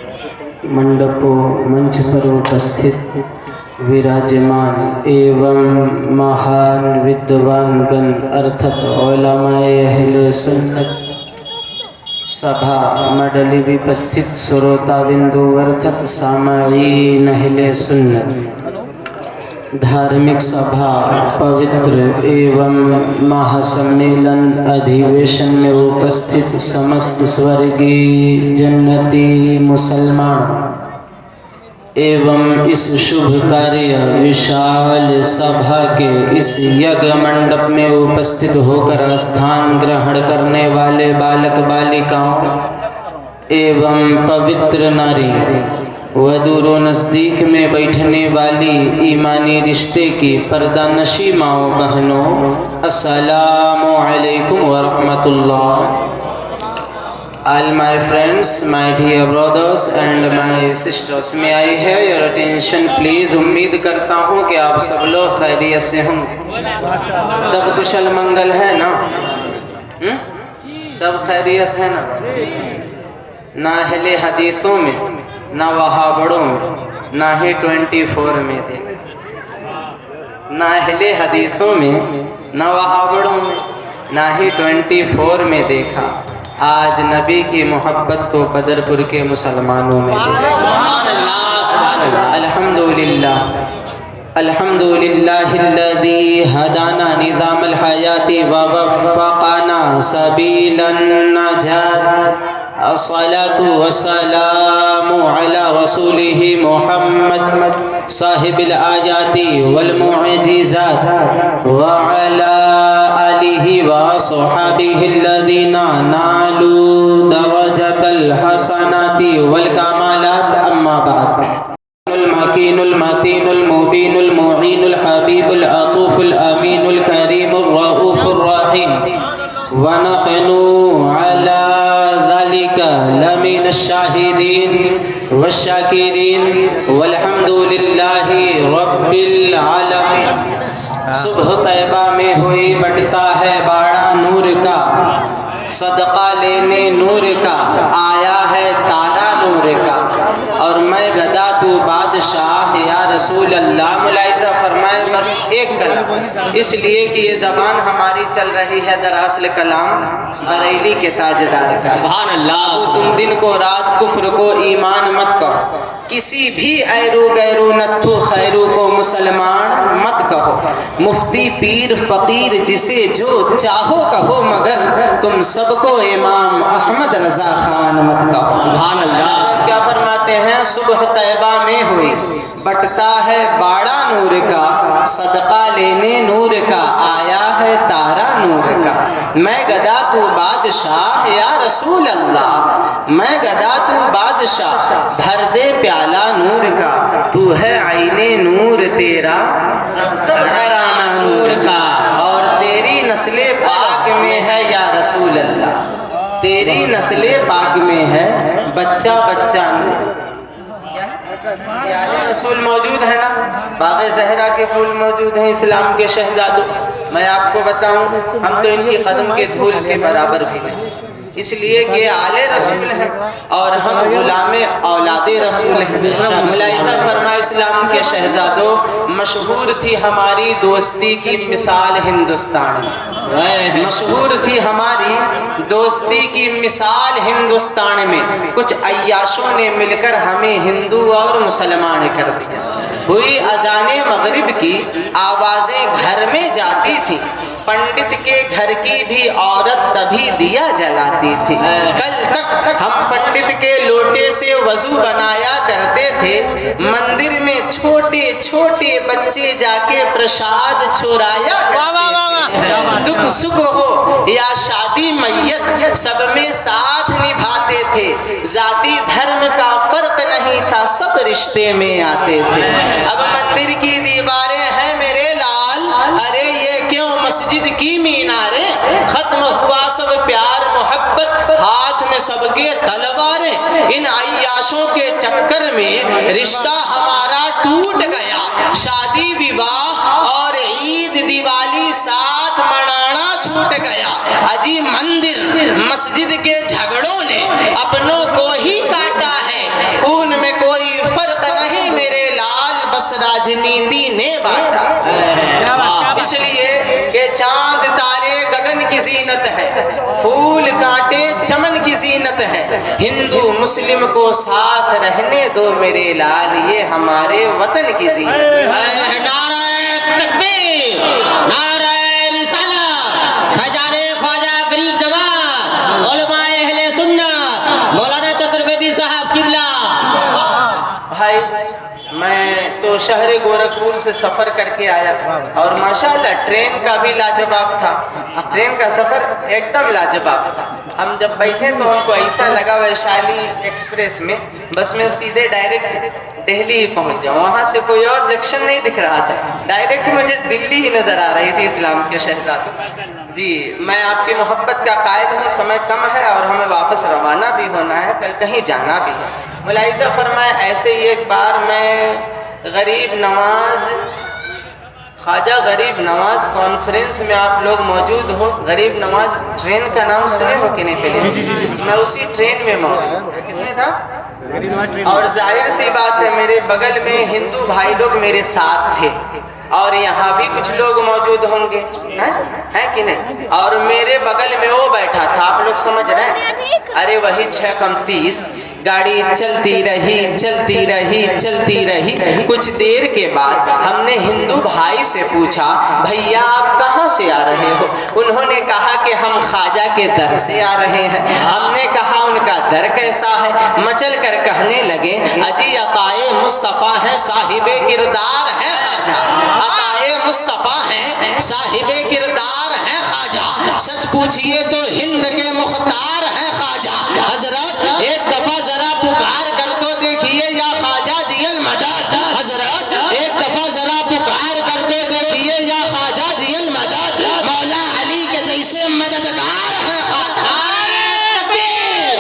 मंडपों मंच पर उपस्थित विराजमान एवं महान विद्वानगण अर्थात उलमाए अहले सुन्नत सभा मंडली विपस्थित श्रोता बिंदु अर्थात सामाईन अहले सुन्नत धार्मिक सभा पवित्र एवं महासम्मेलन अधिवेशन में उपस्थित समस्त स्वर्गीय जन्नती मुसलमान एवं इस शुभ कार्य विशाल सभा के इस यज्ञ मंडप में उपस्थित होकर स्थान ग्रहण करने वाले बालक बालिकाओं एवं पवित्र नारी व दूरों नज़दीक में बैठने वाली ईमानी रिश्ते की पर्दानशी माओ बहनों, अस्सलामु अलैकुम व रहमतुल्लाह। All my friends, my dear brothers and my sisters, may I have your attention please। उम्मीद करता हूँ कि आप सब लोग खैरियत से होंगे, सब कुशल मंगल है ना? सब खैरियत है ना? ना अहले हदीसों में, ना वहाबड़ों में, ना ही 24 में देखा, ना अहले हदीसों में, ना वहाबड़ों में, ना ही 24 में देखा। आज नबी की मोहब्बत तो बदरपुर के मुसलमानों में अल्हम्दुलिल्लाह अल्हम्दुलिल्लाहिल्लज़ी हदाना निज़ामल हयाती व वफ़क़ना सबीलन नजात। अस्सलातु वस्सलामु अला रसूलिहि मुहम्मद साहिबिल आयाती वल मुअजिज़ात व अला आलिहि व अस्हाबिहिल्लज़ीना नालू दरजतल हसनाति वल कमालात। अम्मा बाद। मकीनुल मतीनुल मुबीनुल मुईनुल हबीबुल अतूफुल अमीनुल करीमुर रऊफुर रहीम व नहनु अला ज़ालिका लमिन शाहिदीन व शाकिरीन वल्हम्दुलिल्लाहि रब्बिल आलमीन। सुबह तैबा में हुई बटता है बाड़ा नूर का, सदका लेने नूर का आया है तारा नूर का, और मैं गदा तू बादशाह या रसूल अल्लाह। मुलाइजा फरमाए बस एक कलाम, इसलिए कि ये जबान हमारी चल रही है दरअसल कलाम बरेली के ताजदार का। सुभान अल्लाह। तुम दिन को रात कुफ्र को ईमान मत कहो, किसी भी ऐरू गैरू नत्थु खैरू को मुसलमान मत कहो। मुफ्ती पीर फकीर जिसे जो चाहो कहो, मगर तुम सबको इमाम अहमद रजा खान मत कहो। सुभान अल्लाह। क्या फरमाते हैं? सुबह तैबा में हुई बटता है बाड़ा नूर का, सदका लेने नूर का आया है तारा नूर का। मैं गदा तू बादशाह या रसूल अल्लाह, मैं गदा तू बादशाह भर दे प्याला नूर का। तू है आईने नूर तेरा घराना नूर का, और तेरी नस्ले पाक में है या रसूल अल्लाह, तेरी नस्ले पाक में है बच्चा बच्चा नूर। रसूल मौजूद है ना, बाग़े ज़हरा के फूल मौजूद हैं, इस्लाम के शहजादों। मैं आपको बताऊं, हम तो इनकी कदम के धूल के बराबर भी नहीं, इसलिए कि आले रसूल हैं और हम गुलामे औलादे रसूल हैं। मुलाइजा फरमाए इस्लाम के शहजादों, मशहूर थी हमारी दोस्ती की मिसाल हिंदुस्तान में, मशहूर थी हमारी दोस्ती की मिसाल हिंदुस्तान में। कुछ अय्याशों ने मिलकर हमें हिंदू और मुसलमान कर दिया। हुई अजाने मगरिब की आवाजें घर में जाती थी, पंडित के घर की भी औरत तभी दिया जलाती थी। कल तक हम पंडित के लोटे से वजू बनाया करते थे, मंदिर में छोटे छोटे बच्चे जाके प्रसाद चुराया करते थे। दुख सुख हो या शादी मैयत सब में साथ निभाते थे, जाति धर्म का फर्क नहीं था, सब रिश्ते में आते थे। अब मंदिर की दीवारें हैं मेरे लाल, अरे ये क्यों मस्जिद की मीनारे, खत्म हुआ सब प्यार मोहब्बत, हाथ में सबके तलवारें। इन अय्याशों के चक्कर में रिश्ता हमारा टूट गया, शादी विवाह और ईद दिवाली साथ मनाना छूट गया। अजी मंदिर मस्जिद के झगड़ों ने अपनों को ही काटा है, राजनीति ने बांटा। इसलिए कि चांद तारे गगन की जीनत है, फूल कांटे चमन की जीनत है, हिंदू मुस्लिम को साथ रहने दो मेरे लाल, ये हमारे वतन की जीनत है। नारे तकबीर, नारे रिसालत, खजाने ख्वाजा गरीब नवाज, उलमाए अहले सुन्नत, मौलाना चतुर्वेदी साहब किबला। भाई मैं तो शहर गोरखपुर से सफर करके आया और माशाल्लाह ट्रेन का भी लाजवाब था, ट्रेन का सफर एकदम लाजवाब था। हम जब बैठे तो हमको ऐसा लगा वैशाली एक्सप्रेस में बस में सीधे डायरेक्ट दिल्ली ही पहुंच जाऊं, वहां से कोई और जंक्शन नहीं दिख रहा था, डायरेक्ट मुझे दिल्ली ही नजर आ रही थी इस्लाम के शहजादे। जी मैं आपकी मोहब्बत का कायल हूँ, समय कम है और हमें वापस रवाना भी होना है, कल कहीं जाना भी है। मुलाहिजा फरमाए, ऐसे ही एक बार मैं गरीब नवाज, ख्वाजा गरीब नवाज कॉन्फ्रेंस में आप लोग मौजूद हो। गरीब नवाज ट्रेन का नाम सुने हो कि नहीं पहले? जी। मैं उसी ट्रेन में मौजूद, किसमें था? और जाहिर सी बात है मेरे बगल में हिंदू भाई लोग मेरे साथ थे और यहाँ भी कुछ लोग मौजूद होंगे, हैं कि नहीं? और मेरे बगल में वो बैठा था, आप लोग समझ रहे हैं? अरे वही 6 कम 30 गाड़ी चलती रही चलती रही चलती रही। कुछ देर के बाद हमने हिंदू भाई से पूछा, भैया आप कहाँ से आ रहे हो? उन्होंने कहा कि हम ख्वाजा के दर से आ रहे हैं। हमने कहा उनका दर कैसा है? मचल कर कहने लगे, अजी अताए मुस्तफ़ा है, साहिबे किरदार है ख्वाजा, अताए मुस्तफ़ा है, साहिबे किरदार है ख्वाजा, सच पूछिए तो हिंद के मुख्तार है ख्वाजा। हजरत एक दफा जरा पुकार कर तो देखिए या ख्वाजा जी अल मदद, हजरत एक दफा जरा पुकार कर तो देखिए या ख्वाजा जी अल मदद, मौला अली के जैसे मददगार है ख्वाजा। नारे तकबीर,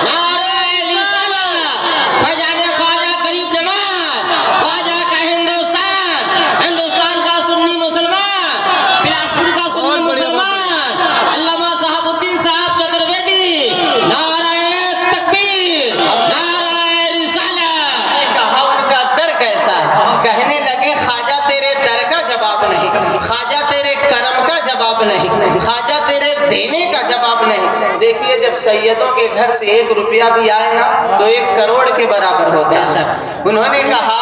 नारे रिसालत, खजाने ख्वाजा गरीब नवाज, ख्वाजा का हिंदुस्तान, हिंदुस्तान का सुन्नी मुसलमान, बिलासपुर का सुन्नी मुसलमान, अल्लामा साहबुद्दीन साहब चतुर्वेदी, नारे तकबीर, नारे रिसालत। कहा उनका दर कैसा है? कहने लगे ख्वाजा तेरे दर का जवाब नहीं, ख्वाजा तेरे करम का जवाब नहीं, ख्वाजा तेरे देने का जवाब नहीं। देखिए जब सैयदों के घर से 1 रुपया भी आए ना तो 1 करोड़ के बराबर होता है। उन्होंने कहा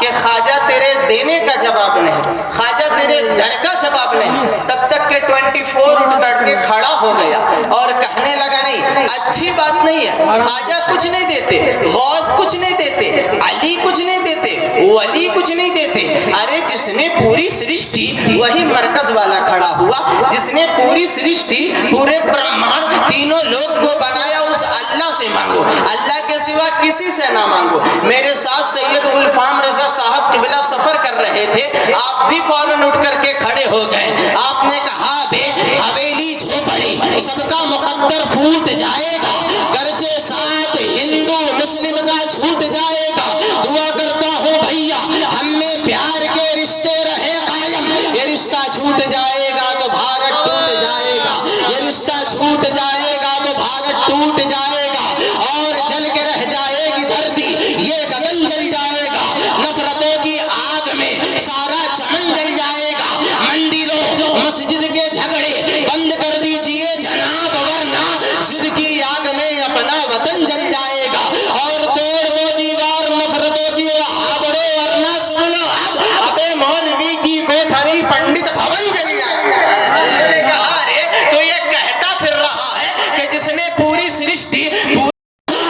कि ख्वाजा तेरे देने का जवाब नहीं, ख्वाजा तेरे दर का जवाब नहीं। तब तक के 24 उठ करके खड़ा हो गया और कहने लगा, नहीं अच्छी बात नहीं है, ख्वाजा कुछ नहीं देते, गौस कुछ नहीं देते, अली कुछ नहीं देते, वली कुछ नहीं देते। अरे जिसने पूरी सृष्टि, वही मरकज वाला खड़ा हुआ, जिसने पूरी सृष्टि पूरे ब्रह्मांड तीनों लोक को बनाया, उस अल्लाह से मांगो, अल्लाह के सिवा किसी से ना मांगो। मेरे साथ सैयद उल्फाम रजा साहब किबला सफर कर रहे थे, आप भी फौरन उठ करके खड़े हो गए। आपने कहा, बे हवेली झोपड़ी सबका मुकद्दर फूट जाएगा, गर्जे साथ हिंदू मुस्लिम का छूट जाएगा। दुआ करता हूँ भैया हम में प्यार के रिश्ते रहे कायम, ये रिश्ता छूट जाएगा तो भारत टूट जाएगा, ये रिश्ता छूट जाएगा तो भारत टूट जाएगा और जल के रह जाएगी धरती, ये गगन जल जाएगा, नफरतों की आग में सारा चमन जल जाएगा। मंदिरों मस्जिद के झगड़े बंद कर दीजिए जनाब, वरना जिद की आग में अपना वतन जल जाएगा। और तोड़ वो दीवार नफरतों की आवड़े, वरना सुन लो अब अबे मौलवी की कोठरी पंडित भवन जल जाएगा। उन्होंने कहा, अरे तो ये कहता फिर रहा है कि जिसने पूरी सृष्टि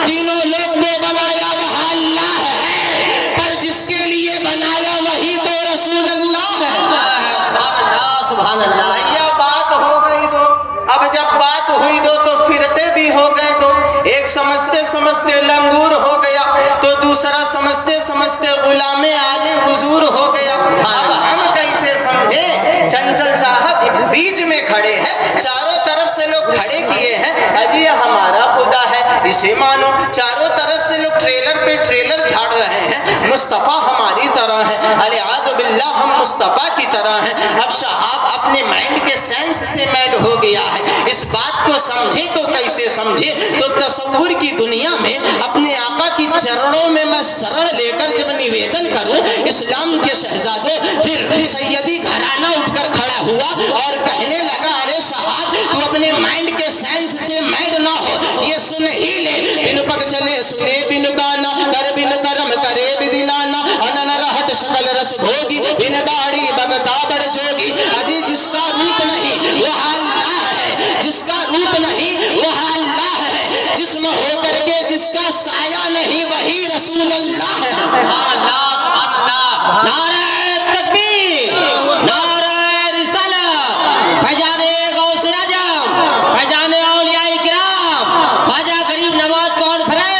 तीनों लोग को बनाया वह अल्लाह है, पर जिसके लिए बनाया वही तो रसूल अल्लाह है। सुभान अल्लाह। भैया बात हो गई दो, अब जब बात हुई दो तो फिरते भी हो गए दो। एक समझते समझते लंगूर हो गया तो दूसरा समझते समझते गुलामे आले हुजूर हो गया। अब हम कैसे समझे? चंचल साहब बीच में खड़े हैं, चारों तरफ से लोग खड़े किए हैं, अजी हमारा खुदा है इसे मानो। चारों तरफ से लोग ट्रेलर पे ट्रेलर झाड़ रहे हैं, मुस्तफ़ा हमारी तरह है, अलियाद बिल्लाह हम मुस्तफ़ा की तरह हैं। अब साहब अपने माइंड के सेंस से मैड हो गया है, इस बात को समझे तो कैसे समझे? तो तसव्वुर की दुनिया में अपने आका की चरणों में मैं शरण लेकर जब निवेदन करूं इस्लाम के शहजादों, फिर सैयदी घराना उठकर खड़ा हुआ और कहने लगा, अरे साहब तू अपने माइंड के साइंस से मैड ना हो, ये सुन ही ले। बिनु पग चले सुने बिनु गाना, कर बिनु कर्म करे विधि नाना, अनन रहत सकल रस भोगी, बिन दाढ़ी बगता बड़ जोगी। अजी जिसका रूप नहीं वह अल्लाह है, जिसका रूप नहीं वह अल्लाह है, जिस्म होकर के जिसका साया नहीं वही रसूल अल्लाह है। नारे तकबीर, नारे रिसालत, फैजाने गौसे आजम, फैजाने औलियाए किराम, ख्वाजा गरीब नवाज कॉन्फ्रेंस।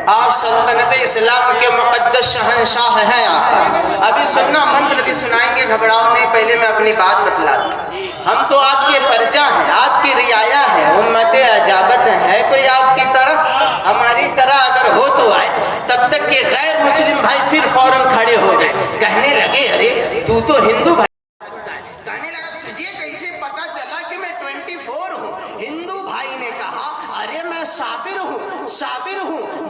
आप सल्तनत इस्लाम के मुक़द्दस शहंशाह हैं। आप अभी सुनना, मंत्र भी सुनाएंगे, घबराओ नहीं। पहले मैं अपनी बात बतला दूं। हम तो आपके फर्जा हैं, आपकी रियाया है, उम्मत अजाबत है। कोई आपकी तरह हमारी तरह अगर हो तो आए। तब तक के गैर मुस्लिम भाई फिर फौरन खड़े हो गए, कहने लगे, अरे तू तो हिंदू भाई। कहने लगा, तुझे कैसे पता चला कि मैं 24 हूँ? हिंदू भाई ने कहा, अरे मैं साबिर हूँ,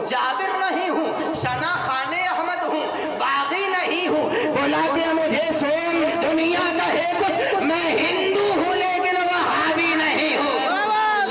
जाबिर नहीं हूँ, शना खाने अहमद हूँ, बागी नहीं हूँ। बोला कि मुझे सोम दुनिया का है कुछ, मैं हिंदू हूँ लेकिन वहाबी नहीं हूँ।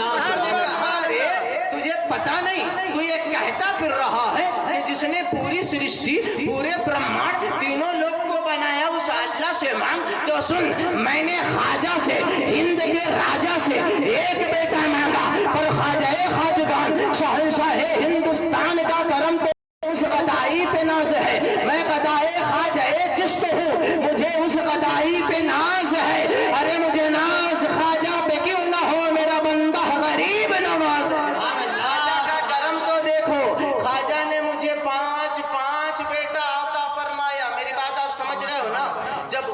उसने कहा, अरे तुझे पता नहीं, तू ये कहता फिर रहा है कि जिसने पूरी सृष्टि, पूरे ब्रह्मांड, तीनों लोग को बनाया उस अल्लाह से मांग। तो सुन, मैंने ख्वाजा से, हिंद के राजा से एक बेटा मांगा, पर ख्वाजा खाजगान शहंशाह हिंदुस्तान का करम तो उस गदाई पे नाज है। मैं गदाए ख्वाजाए जिस्म हूँ, मुझे उस गदाई पे नाज है। अरे मुझे नाज ख्वाजा पे क्यों ना हो, मेरा बंदा गरीब नवाज है। ख्वाजा का करम तो देखो, ख्वाजा ने मुझे पांच बेटा अता फरमाया। मेरी बात आप समझ रहे हो ना? जब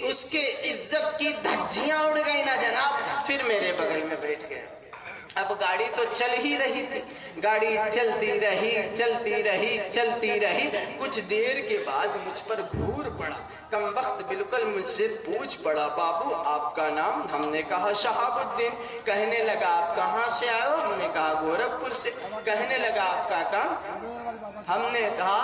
उसके इज्जत की धज्जियां उड़ गई ना जनाब, फिर मेरे बगल में बैठ गए। अब गाड़ी तो चल ही रही थी, गाड़ी चलती रही। कुछ देर के बाद मुझ पर घूर पड़ा, कम वक्त बिल्कुल मुझसे पूछ पड़ा, बाबू आपका नाम? हमने कहा शहाबुद्दीन। कहने लगा, आप कहाँ से आए हो? हमने कहा गोरखपुर से। कहने लगा, आपका काम? हमने कहा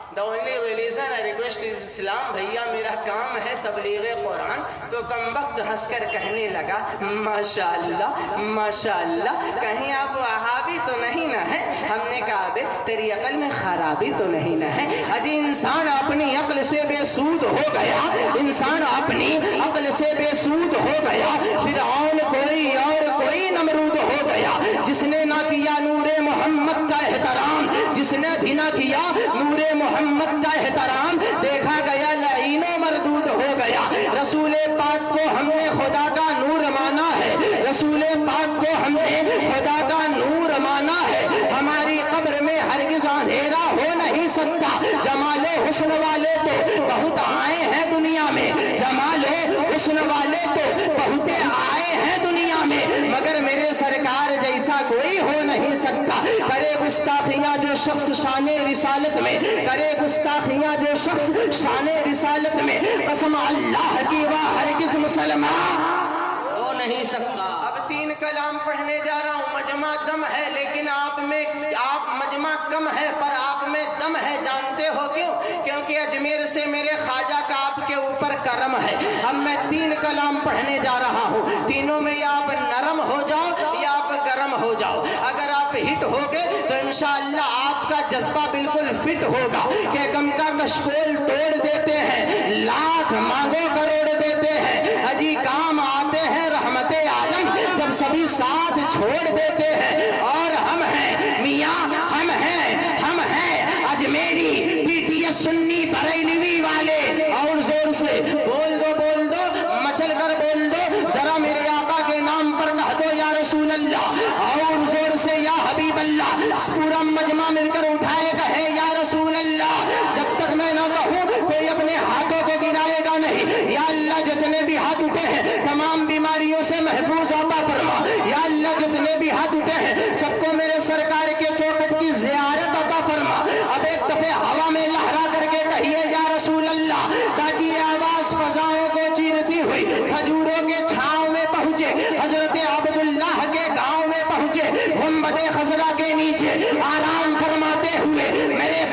the only religion I request is इस्लाम। भैया मेरा काम है तबलीग कुरान। तो कम वक्त हंसकर कहने लगा, माशाअल्लाह माशाअल्लाह, कहीं आप वहाबी तो नहीं ना है? हमने कहा, बे तेरी अकल में खराबी तो नहीं ना है? अजी इंसान अपनी अक्ल से बेसूद हो गया, इंसान अपनी अक्ल से बेसूद हो गया। फिर कोई नमरूद हो गया, जिसने ना किया नूरे मोहम्मद का एहतराम, जिसने भी ना किया नूरे मोहम्मद का एहतराम, देखा गया लाइनो मरदूद हो गया। रसूल पाक को हमने खुदा का नूर माना है, रसूल पाक को हमने खुदा का नूर माना है। हमारी कब्र में हरगिज़ अंधेरा हो नहीं सकता। जमाले हुस्न वाले तो बहुत आए हैं दुनिया में, जमाले हुस्न वाले तो बहुत आए हैं दुनिया में, मगर मेरे सरकार जैसा कोई हो नहीं सकता। करे गुस्ताखियां जो शख्स शाने रिसालत में, करे गुस्ताखियां जो शख्स शाने रिसालत में, कसम अल्लाह की वह हरगिज़ मुसलमान हो नहीं सकता। अब 3 कलाम पढ़ने जा रहा हूँ। मजमा दम है लेकिन आप मजमा कम है पर आप में दम है। जानते हो क्यों? क्योंकि अजमेर से मेरे ख्वाजा का आपके ऊपर करम है। अब मैं 3 कलाम पढ़ने जा रहा हूँ, तीनों में या आप नरम हो जाओ या आप गर्म हो जाओ। अगर आप हिट हो गए तो इंशाअल्लाह आपका जज्बा बिल्कुल फिट होगा कि गम का कशकोल तोड़ देते हैं, लाख मांगो करोड़ देते हैं। अजी काम आते हैं रहमते आलम जब सभी साथ छोड़ देते हैं। और हम हैं मियाँ, हम हैं अजमेरी पीटीएस सुन्नी बरेलवी वाले। और जोर से बोल दो, मचल कर बोल दो, जरा मेरे आका के नाम पर कह दो या रसूल अल्लाह। और जोर से या हबीब अल्लाह। पूरा मजमा मिलकर उठाए कहे या रसूल अल्लाह। जब तक मैं ना कहूँ कोई अपने हाथों को गिराएगा नहीं। या अल्लाह जितने भी हाथ उठे हैं तमाम बीमारियों से महफूज अता फरमा। या अल्लाह जितने भी हाथ उठे हैं सबको मेरे सरकार के चौखट की ज़ियारत अता फरमा। अब एक दफे हवा में लहरा करके कहिए या रसूल अल्लाह, ताकि ये आवाज फजाओं को चीरती हुई खजूरों के छांव में पहुंचे, हजरत अब्दुल्लाह के गांव में पहुंचे, गुंबदे खजरा के नीचे आराम फरमाते हुए मेरे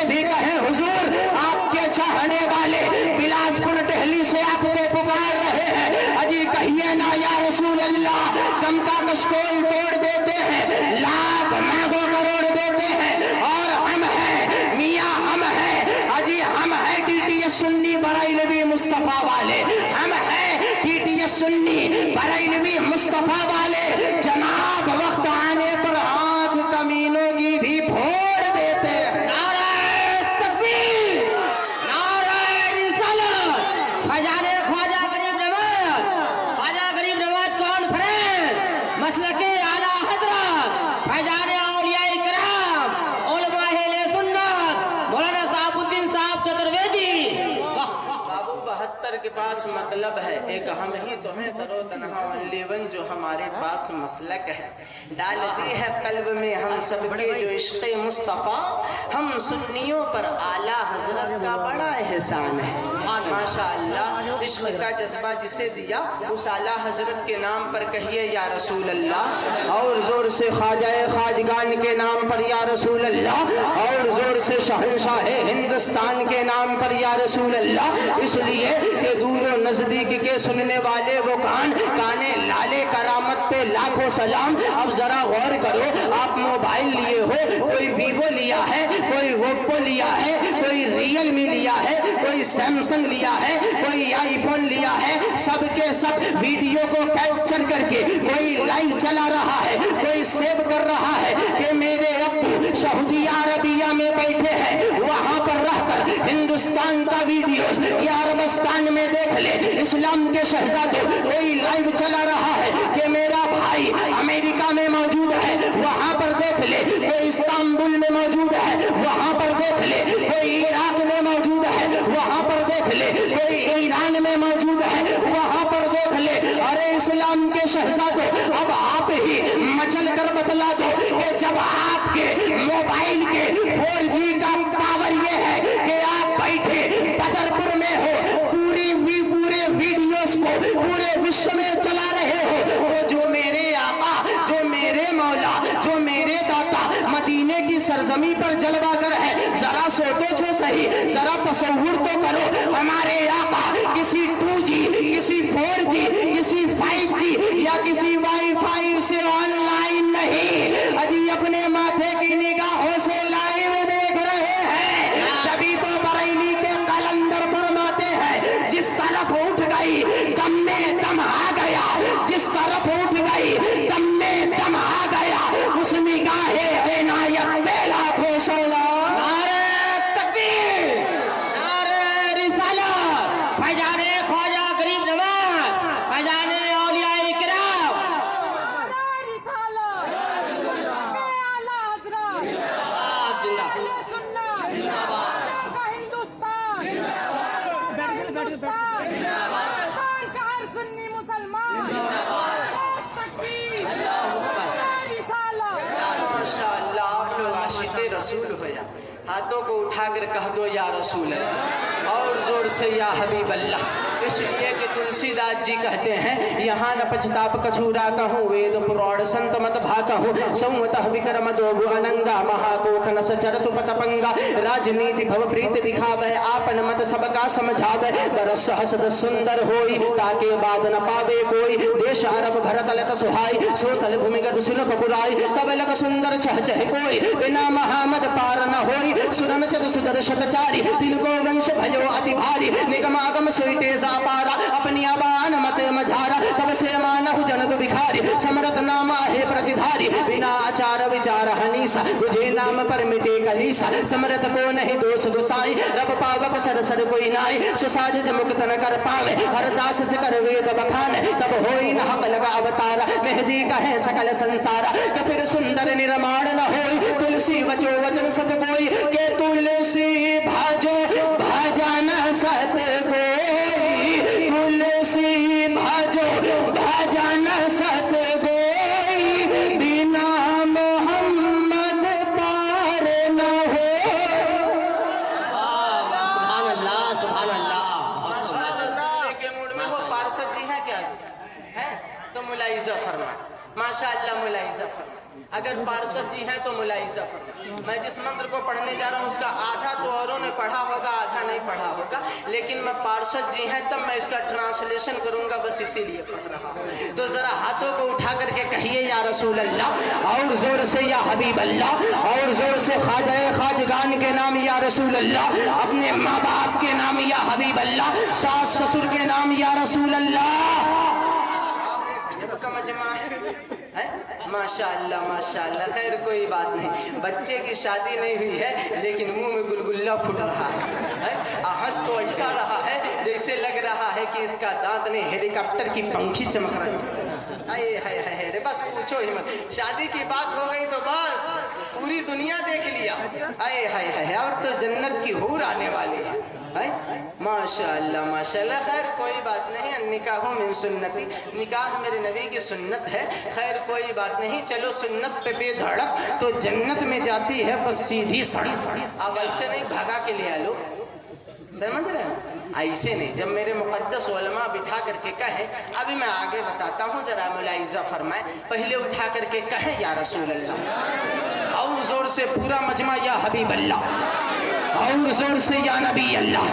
ये भी कहें हुजूर आपके चाहने वाले बिलासपुर दिल्ली से आपको पुकार रहे हैं, अजी कहिए ना या रसूल अल्लाह, कम का कशकोल तोड़ देते हैं, लाख मांगो करोड़ देते हैं, और हम हैं मियाँ, हम हैं अजी, हम हैं टीटीएस सुन्नी बरेलवी मुस्तफा वाले, हम हैं टीटीएस सुन्नी बरेलवी मुस्तफा वाले। जनाब वक्त आने पर आंख कमीनों की भी फोड़ देते हैं। नारे तकबीर, नारे रिसालत, ख्वाजा गरीब नवाज, ख्वाजा गरीब नवाज कॉन्फ्रेंस, मसलके आला हजरत, फैजान औलिया इकराम, उलमा अहले सुन्नत, मौलाना साहबुद्दीन साहब चतुर्वेदी। बाबू 72 के पास मतलब है, एक हम ही तो हैं तरो तनहा लेवन जो हमारे पास मसलक है, डाल दी है कल्ब में हम सबके जो इश्क़ मुस्तफ़ा, हम सुन्नियों पर आला हजरत का बड़ा एहसान है। माशाअल्लाह इश्क़ का जज्बा जिसे दिया उस आला हजरत के नाम पर कहिए या रसूल अल्लाह, और जोर से ख्वाजाए खाजगान के नाम पर या रसूल अल्लाह, और जोर से शहंशाह हिंदुस्तान के नाम पर या रसूल अल्लाह। इसलिए कि दूर नजदीक के सुनने वाले वो काने लाले करामत पे लाखों सलाम। अब जरा गौर करो, आप मोबाइल लिए हो, कोई वीवो लिया है, कोई ओप्पो लिया है, कोई रियलमी लिया है, कोई सैमसंग लिया है, कोई आईफोन लिया है, सबके सब वीडियो को कैप्चर करके कोई लाइव चला रहा है, कोई सेव कर रहा है कि मेरे अब्बू सऊदी अरबिया में बैठे हैं, वहां पर रहकर हिंदुस्तान का वीडियो या अरबस्तान में देख ले। इस्लाम के शहजादों कोई लाइव चला रहा है कि मेरा भाई अमेरिका में मौजूद है, वहां पर देख ले। कोई इस्तांबुल में मौजूद है, वहां पर देख ले। कोई इराक में मौजूद है, वहां पर देख ले। कोई ईरान में मौजूद है, वहां पर देख ले। अरे इस्लाम के शहजादों, अब आप ही मचल कर बतला दो कि जब आपके मोबाइल के 4G का पावर ये है कि आप बैठे बदरपुर में हो, पूरे वीडियोस को पूरे विश्व में चला रहे हो, वो जो मेरे आका, जो मेरे मौला, जो मेरे दाता मदीने की सरजमी पर जलवागर है, जरा सोचो तो सही, जरा तसव्वुर तो करो, हमारे आका किसी 2G, किसी 4G, किसी 5G या किसी वाईफाई से ऑनलाइन नहीं, अजी अपने माथे की निगाहों से लाइव देख रहे हैं। तभी तो बरेली के कलंदर फरमाते हैं, जिस तरफ उठ गई दम में दम आ गया, जिस तरफ उठ गई दम में दम आ गया, उस निगाहे इनायत में लाखों सलाम। नारे तकबीर, नारे रिसालत, फैजान ख्वाजा गरीब नवाज, फैजान औलिया इकराम। नारे रिसालत, आला हजरत, अहले सुन्नत, का हिंदुस्तान, हिंदुस्तान का हर सुन्नी मुसलमान, तकबीर, नारे रिसालत। माशाअल्लाह आप लोग आशिक़े रसूल हो या, हाथों को उठाकर कह दो या रसूल अल्लाह, और जोर से या हबीब अल्लाह। इसलिए कि तुलसीदास जी कहते हैं, यहाँ न पछताप कछूरा कहूँ, वेद पुराण संत मत भा कहूँ, संवतः विक्रम दोगु अनंगा, महाकोख न सचरतु पतपंगा, राजनीति भव प्रीत दिखावे, आपन मत सबका समझावे, बरस हसद सुंदर होई, ताके बाद न पावे कोई, देश अरब भरत लत सुहाई, सोतल भूमिगत सुनक पुराई, कबलक सुंदर छह चह कोई, बिना महामद पार न होई, सुरन चत सुदर शतचारी, तिनको वंश भयो अति भारी, निगमागम सोईटे पारा, अपनी अबान मत मझारा, तब से मानहु जनत भिखारी, समरत नामा है प्रतिधारी, बिना आचार विचार हनीसा, तुझे नाम पर मिटे कलीसा, समरत को नहीं दोष गुसाई, रब पावक सर सर कोई नाई, सुसाज मुक्त न कर पावे, हर दास से कर वेद बखान, तब होई न हक लगा अवतारा, मेहदी कहे सकल संसारा, कि फिर सुंदर निर्माण न होई, तुलसी बचो वचन सत कोई, के तुलसी भाजो भाजन सत कोई, तुलसी भाजो भजन सत कोई, बिना मोहम्मद पार न हो। सुभान अल्लाह, सुभान अल्लाह। सुनने के मूड में वो पार्षद जी हैं क्या है, तो मुलाइजा फरमा, माशाअल्लाह मुलाइजा फरमा। अगर पार्षद जी हैं तो मुलाहिजा फरमाएं। मैं जिस मंत्र को पढ़ने जा रहा हूँ उसका आधा तो औरों ने पढ़ा होगा, आधा नहीं पढ़ा होगा, लेकिन मैं पार्षद जी हैं तब मैं इसका ट्रांसलेशन करूंगा, बस इसीलिए पढ़ रहा हूँ। तो जरा हाथों को उठा करके कहिए या रसूल अल्लाह, और जोर से या हबीब अल्लाह, और जोर से ख्वाजा ख्वाजगान के नाम या रसूल अल्लाह, अपने माँ बाप के नाम या हबीब अल्लाह, सास ससुर के नाम या रसूल अल्लाह। का मजमा है माशाअल्लाह माशाअल्लाह। खैर कोई बात नहीं, बच्चे की शादी नहीं हुई है लेकिन मुंह में गुलगुल्ला फूट रहा है। हंस तो ऐसा रहा है जैसे लग रहा है कि इसका दांत नहीं हेलीकॉप्टर की पंखी चमक रही है। आए हाय हाय रे, बस पूछो ही मत। शादी की बात हो गई तो बस पूरी दुनिया देख लिया। आए हाय हाय, और तो जन्नत की हूर आने वाली है। माशाअल्लाह माशाअल्लाह। खैर कोई बात नहीं, निकाह मिन सुन्नती, निकाह मेरे नबी की सुन्नत है। खैर कोई बात नहीं, चलो सुन्नत पे बेधड़क तो जन्नत में जाती है बस सीधी सड़क। अब ऐसे नहीं भागा के ले आलो, समझ रहे हैं? ऐसे नहीं, जब मेरे मुक़द्दस उलमा बिठा करके कहें, अभी मैं आगे बताता हूँ, जरा मुलाहिज़ा फरमाएं। पहले उठा करके कहें या रसूल अल्लाह, और जोर से पूरा मजमा या हबीब अल्लाह, और जोर से या नबी अल्लाह,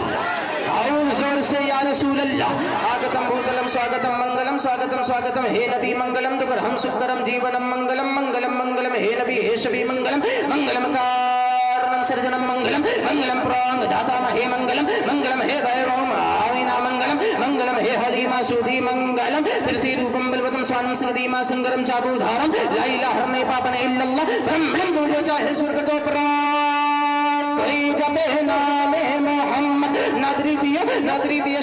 और जोर से या रसूल अल्लाह। आगतम भूतलम स्वागतम मंगलम स्वागतम स्वागतम, हे नबी मंगलम दुकरहम सुकरम जीवनम मंगलम मंगलम मंगलम, हे नबी हे शबी मंगलम मंगलम कारणम सर्जनम मंगलम मंगलम प्रांग दाता हे मंगलम मंगलम, हे भैरव आविना मंगलम मंगलम, हे हलीमा सुधी मंगलम, प्रति रूपम बलवतम स्वानम संगदीमा संगरम चाकुधारम, ला इलाहा हरने पापन इल्लल्लाह ब्रह्मम दूजो चाहे स्वर्ग तो प्राण कोई जपे नामे मोहम्मद नद्रितीय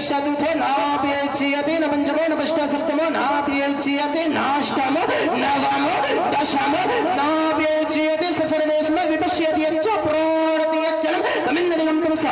चतुर्थो नाप्येच्यते न पंचमो न षष्ठ सप्तमो नाप्येच्यते नाष्टमो नवमो दशमो नाप्येच्यते सर्वेस्मै विपश्यति यच्च प्रणति यच्चलम तमिन्नदिगं तमसा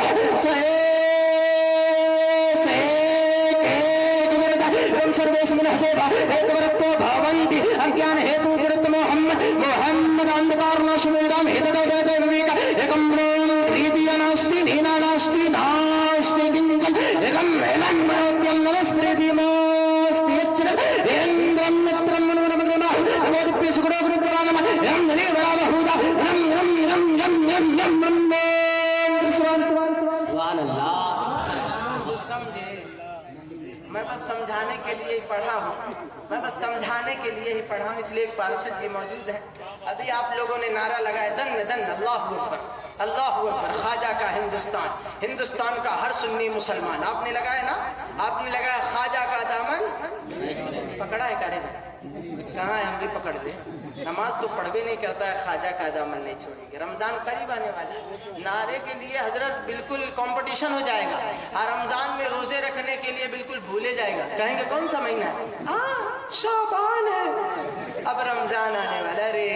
सर्वेस्मिन् देवा एकवरत्तो भवन्ति अज्ञान हेतु गिरत मोहम्मद अंधकारनाशमेराम हेतदे विवेक एकं ब्रह्म रीतिया नास्ति नीना नास्ति नास्ति किंचन एकं एलं मत्यं नमस्कृति मोस्ति यच्चरम इंद्रम मित्रम मनोरमग्रमा नमोदिप्य सुखरो गुरुपुराणम यं नरे बराबहुदा यं यं यं यं यं यं ब्रह्मेंद्र सुभान अल्लाह। समझे? मैं बस समझाने के लिए ही पढ़ा हूँ, मैं बस समझाने के लिए ही पढ़ा हूँ, इसलिए पार्षद जी मौजूद है। अभी आप लोगों ने नारा लगाया दन दन अल्लाहु अकबर अल्लाहु अकबर, ख्वाजा का हिंदुस्तान, हिंदुस्तान का हर सुन्नी मुसलमान। आपने लगाया ना, आपने लगाया ख्वाजा का दामन पकड़ा है करे कहाँ है? हम भी पकड़ ले। नमाज तो पढ़वे नहीं करता है, ख्वाजा का दामन नहीं छोड़ेंगे। रमजान करीब आने वाला है, नारे के लिए हजरत बिल्कुल कंपटीशन हो जाएगा, और रमजान में रोजे रखने के लिए बिल्कुल भूले जाएगा। कहेंगे कौन सा महीना है? हाँ शाबान है, अब रमजान आने वाला। अरे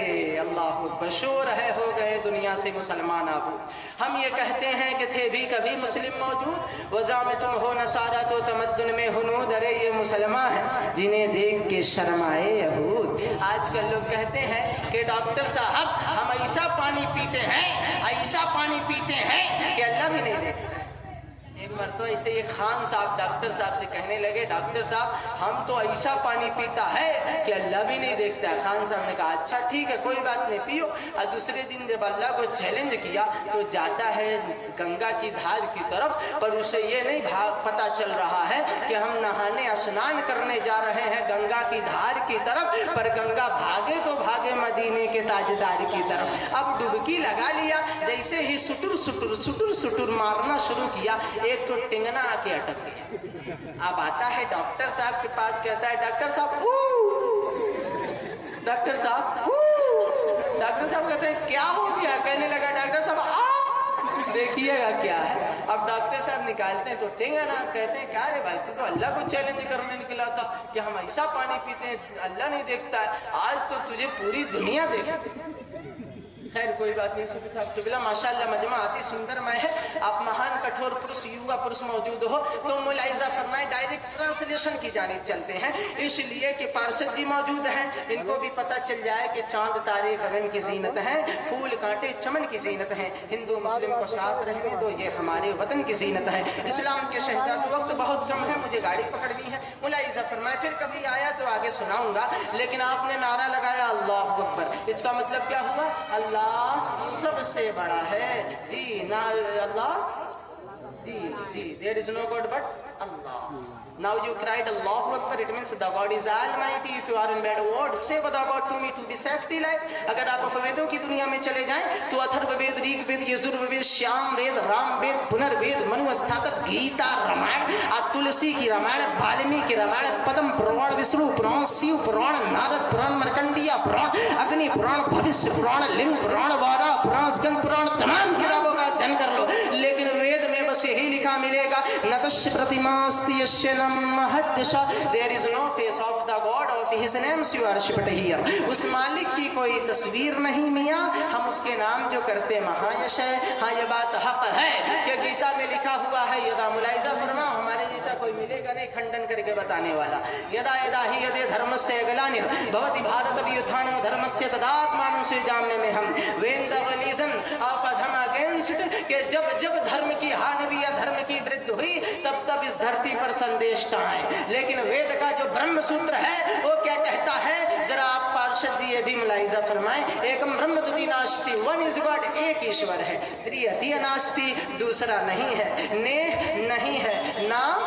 अल्लाह अकबर, शोर है हो गए दुनिया से मुसलमान आबू। हम ये कहते हैं कि थे भी कभी मुस्लिम मौजूद, वज़ा में तुम हो नसारा तो तमद्दुन में हुनूद। अरे ये मुसलमान है जिन्हें देख के शर्माए यहूद। आजकल लोग कहते हैं कि डॉक्टर साहब हम ऐसा पानी पीते हैं, ऐसा पानी पीते हैं कि अल्लाह भी नहीं देखता। एक बार तो ऐसे ये खान साहब डॉक्टर साहब से कहने लगे, डॉक्टर साहब हम तो ऐसा पानी पीता है कि अल्लाह भी नहीं देखता है। खान साहब ने कहा अच्छा ठीक है कोई बात नहीं पियो। और दूसरे दिन जब अल्लाह को चैलेंज किया तो जाता है गंगा की धार की तरफ, पर उसे ये नहीं पता चल रहा है कि हम नहाने स्नान करने जा रहे हैं गंगा की धार की तरफ, पर गंगा भागे तो भागे मदीने के ताजदार की तरफ। अब डुबकी लगा लिया, जैसे ही सुटुर सुटुर सुटुर सुटुर मारना शुरू किया, एक तो टिंगना आके अटक गया। अब आता है डॉक्टर साहब के पास, कहता है डॉक्टर साहब डॉक्टर साहब डॉक्टर साहब कहते हैं क्या हो गया? कहने लगा डॉक्टर साहब देखिएगा क्या है। अब डॉक्टर साहब निकालते हैं तो टिंगना, कहते हैं क्या रे भाई तू तो अल्लाह को चैलेंज करने निकला था कि हम ऐसा पानी पीते हैं अल्लाह नहीं देखता है, आज तो तुझे पूरी दुनिया देखे। खैर कोई बात नहीं सूफी साहब तुबिला माशाअल्लाह मजमा अति सुंदरमय है। आप महान कठोर पुरुष युवा पुरुष मौजूद हो तो मुलाइजा फरमाए डायरेक्ट ट्रांसलेशन की जानिब चलते हैं, इसलिए कि पार्षद जी मौजूद हैं, इनको भी पता चल जाए कि चांद तारे गगन की जीनत है, फूल कांटे चमन की जीनत है, हिंदू मुस्लिम को साथ रहने दो, ये हमारे वतन की जीनत है। इस्लाम के शहजाद वक्त बहुत कम है, मुझे गाड़ी पकड़नी है। मुलाइजा फरमाए फिर कभी आया तो आगे सुनाऊंगा, लेकिन आपने नारा लगाया अल्लाह अकबर, इसका मतलब क्या हुआ? अल्लाह सबसे बड़ा है जी ना, Allah ji ji, there is no God but Allah. Now you cried Allahu Akbar, it means the God is Almighty. If you are in bad word, say the God to me to be safety life. अगर आप अपवेदों की दुनिया में चले जाएं तो अथर्ववेद, ऋग्वेद, यजुर्वेद, श्यामवेद, रामवेद, पुनर्वेद, मनुस्मृति, गीता, रामायण, तुलसी की रामायण, वाल्मीकि की रामायण, पद्म पुराण, विष्णु पुराण, शिव पुराण, नारद पुराण, मार्कंडेय पुराण, अग्नि पुराण, भविष्य पुराण, लिंग पुराण, वारा पुराण, स्कंद पुराण, तमाम किताबों का अध्ययन कर लो, लेकिन वेद में बस यही लिखा मिलेगा नतस्य प्रतिमास्ति यस्य महद्दशा, there is no face of the God of his names you worshipped here. उस मालिक की कोई तस्वीर नहीं मियाँ, हम उसके नाम जो करते महायश है। हाँ ये बात हक है कि गीता में लिखा हुआ है, यदा मुलाइजा फरमाओ हमारे जैसा कोई मिलेगा नहीं खंडन करके बताने वाला। यदा यदा ही यदे धर्मस्य अगलानिर भवति भारत व्युत्थानम धर्मस्य तदात्मानं स्वीजाम्य में हम व्हेन द रिलीजन ऑफ धर्म अगेंस्ट, कि जब जब धर्म की हानि हुई या धर्म की वृद्धि हुई तब तब इस धरती पर संदेश आए। लेकिन वेद का जो ब्रह्म सूत्र है वो क्या कहता है, जरा आप पार्षद जी ये भी मुलाहिजा फरमाएं। एकम ब्रह्म तुति नास्ति, वन इज गॉड, एक ईश्वर है। त्रियतीय नास्ति, दूसरा नहीं है। नेह नहीं है, नाम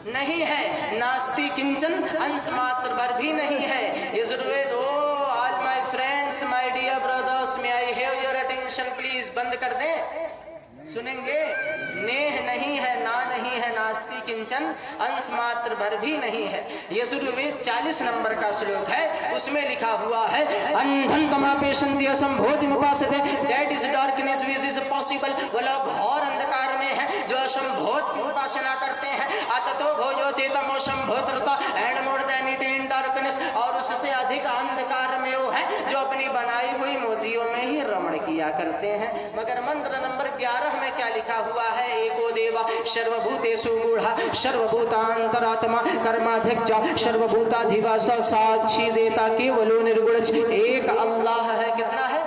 नहीं है, नास्ति किंचन, अंश मात्र भर भी नहीं है। Yajurveda, O all my friends, my dear brothers, may I have your attention please, बंद कर दें, सुनेंगे। नेह नहीं है, ना नहीं है, नास्ति किंचन, अंश मात्र भर भी नहीं है। यजुर्वेद 40 नंबर का श्लोक है, उसमें लिखा हुआ है अंधन तमापेशन्ति असंभोधिम उपासते, that is darkness which is possible. वो लोग घोर अंधकार में हैं जो असंभोध की उपासना करते हैं। अततो भोजोते तमोसंभोतरता, and more than it in darkness, और उससे अधिक अंधकार में वो है जो अपनी बनाई हुई मोतियों में ही रमण किया करते हैं। मगर मंत्र नंबर 11 में क्या लिखा हुआ है, एको देवा सर्वभूतेषु मूढ़ा सर्वभूतांतरात्मा कर्माध्यक्ष सर्वभूताधिवास साक्षी देता केवलो निर्गुण, एक अल्लाह है। कितना है?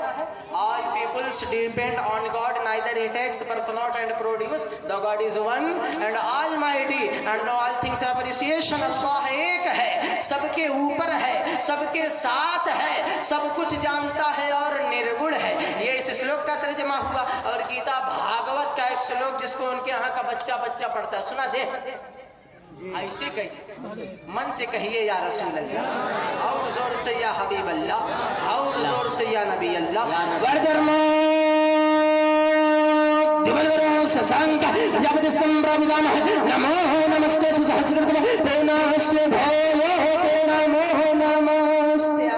All peoples depend on God, neither he takes birth not and produce. The God is one and almighty and know all things appreciation. अल्लाह एक है, सबके ऊपर है, सबके साथ है, सब कुछ जानता है और निर्गुण है। ये इस श्लोक का तर्जमा हुआ। और गीता भागवत का एक श्लोक जिसको उनके यहाँ का बच्चा बच्चा पढ़ता है, सुना दे। ऐसे कैसे? मन से कहिए या रसूल अल्लाह, और जोर से या हबीब अल्लाह, और जोर से या नबी अल्लाह। वरधर्मो दिवलवरो ससांका जपतिस्तम प्रविदामः, नमो नमस्ते सुसहस्रकृतम प्रेणास्ते भयो प्रेणामो नमस्ते।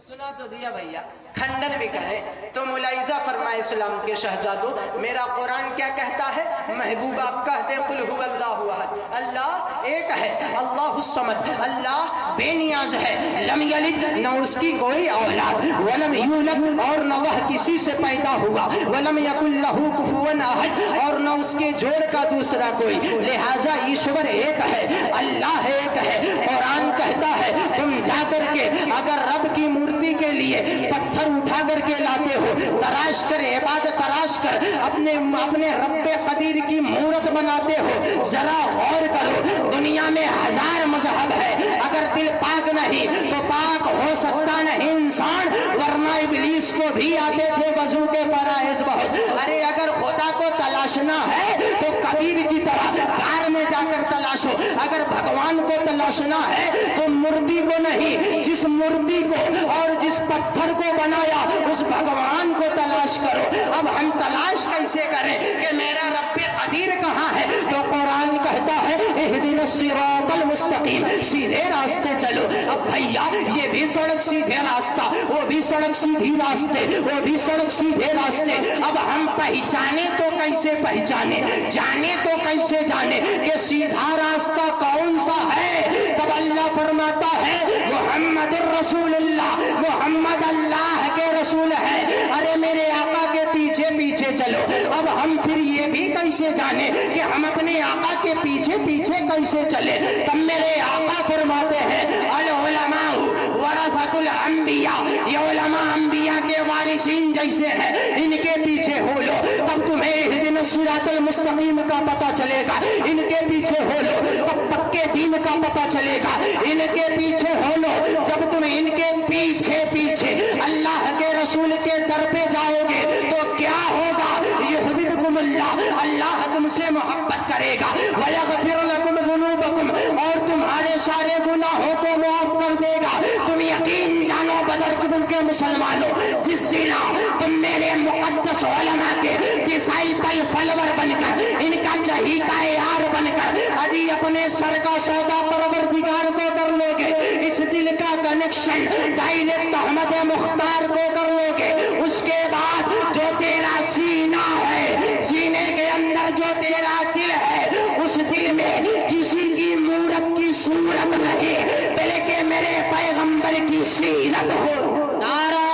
सुना तो दिया भैया, खंडन भी करे तो मुलाइजा फरमाए इस्लाम के शहजादों, मेरा कुरान क्या कहता है? महबूब आप कहते कुल हुवल्लाहु अहद, अल्लाह एक है, अल्लाहुस समद, अल्लाह बेनियाज है, लम यलिद, न उसकी कोई औलाद, वलम यूलद, और न वह किसी से पैदा हुआ, वलम यकुल लहू कुफुवन अहद, और न उसके जोड़ का दूसरा कोई, लिहाजा ईश्वर एक है, अल्लाह एक है। कुरान कहता है तुम जाकर के अगर रब की मूर्ति के लिए पत्थर उठा करके लाते हो, तराश कर इबादत तराश कर अपने अपने रब्बे कदीर की मूरत बनाते हो, जरा गौर करो, दुनिया में 1000 मजहब है, अगर दिल पाक नहीं तो पाक हो सकता नहीं इंसान, वरना इब्लीस को भी आते थे वजू के फराइज बहुत। अरे अगर खुदा को तलाशना है तो कबीर की तरह कार में जाकर तलाशो, अगर भगवान को तलाशना है तो मूर्ति को नहीं, जिस मूर्ति को और जिस पत्थर को बनाया उस भगवान को तलाश करो। अब हम तलाश कैसे करें कि मेरा रब्बे कदीर कहाँ है? तो कुरान कहता है इहदिना इहदिनस सिरातल मुस्तकीम, सीधे रास्ते चलो। अब भैया ये भी सड़क सीधे रास्ता, वो भी सड़क सीधी रास्ते, वो भी सड़क सीधे रास्ते। अब हम पहचाने तो कैसे पहचाने, जाने तो कैसे जाने कि सीधा रास्ता कौन सा है? तब अल्लाह फरमाता है मुहम्मदुर रसूलुल्लाह, मुहम्मद अल्लाह के रसूल है। अरे मेरे आका के पीछे पीछे चलो। अब हम फिर ये भी कैसे जाने कि हम अपने आका के पीछे पीछे कैसे चले? तब मेरे आका फरमाते हैं अल उलमाउ वरसतुल अंबिया, ये उलमा अंबिया के वारिसीन जैसे है, इनके पीछे हो लो तब तुम्हें इहदिनस सिरातल मुस्तकीम का पता चलेगा। इनके पीछे हो लो तब पक्के दीन का पता चलेगा। इनके पीछे हो लो, जब तुम इनके पीछे पीछे अल्लाह के रसूल के दर पे जाओगे तो क्या होगा? युहिब्बुकुमुल्लाह, अल्लाह तुमसे मोहब्बत करेगा। वयगफिर लकुम ज़ुनूबकुम, और तुम्हारे सारे गुनाहों को माफ कर देगा। तुम यकीन जानो बदर के मुसलमानों, जिस दिन तुम मेरे मुकद्दस उलमा के डिसाइपल फॉलोवर बनकर, इनका चहीता यार बनकर अजी अपने सर का सौदा परवरदिगार को कर लोगे, इस दिल का कनेक्शन डायरेक्ट अहमद मुख्तार को कर लोगे, उसके बाद जो तेरा सीना है, सीने के अंदर जो तेरा दिल है, उस दिल में किसी की मूरत की सूरत नहीं बल्कि मेरे पैगंबर की सीरत हो। नारा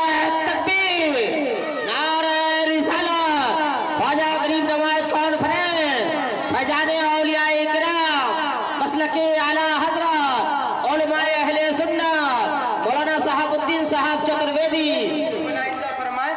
तकबीर, नारा रिसालत, ख्वाजा गरीब नवाज कॉन्फ्रेंस, फैजाने औलियाए किराम, मसलके आला हजरत, उलमाए अहले सुन्नत, मौलाना साहबुद्दीन साहब चतुर्वेदी फरमाए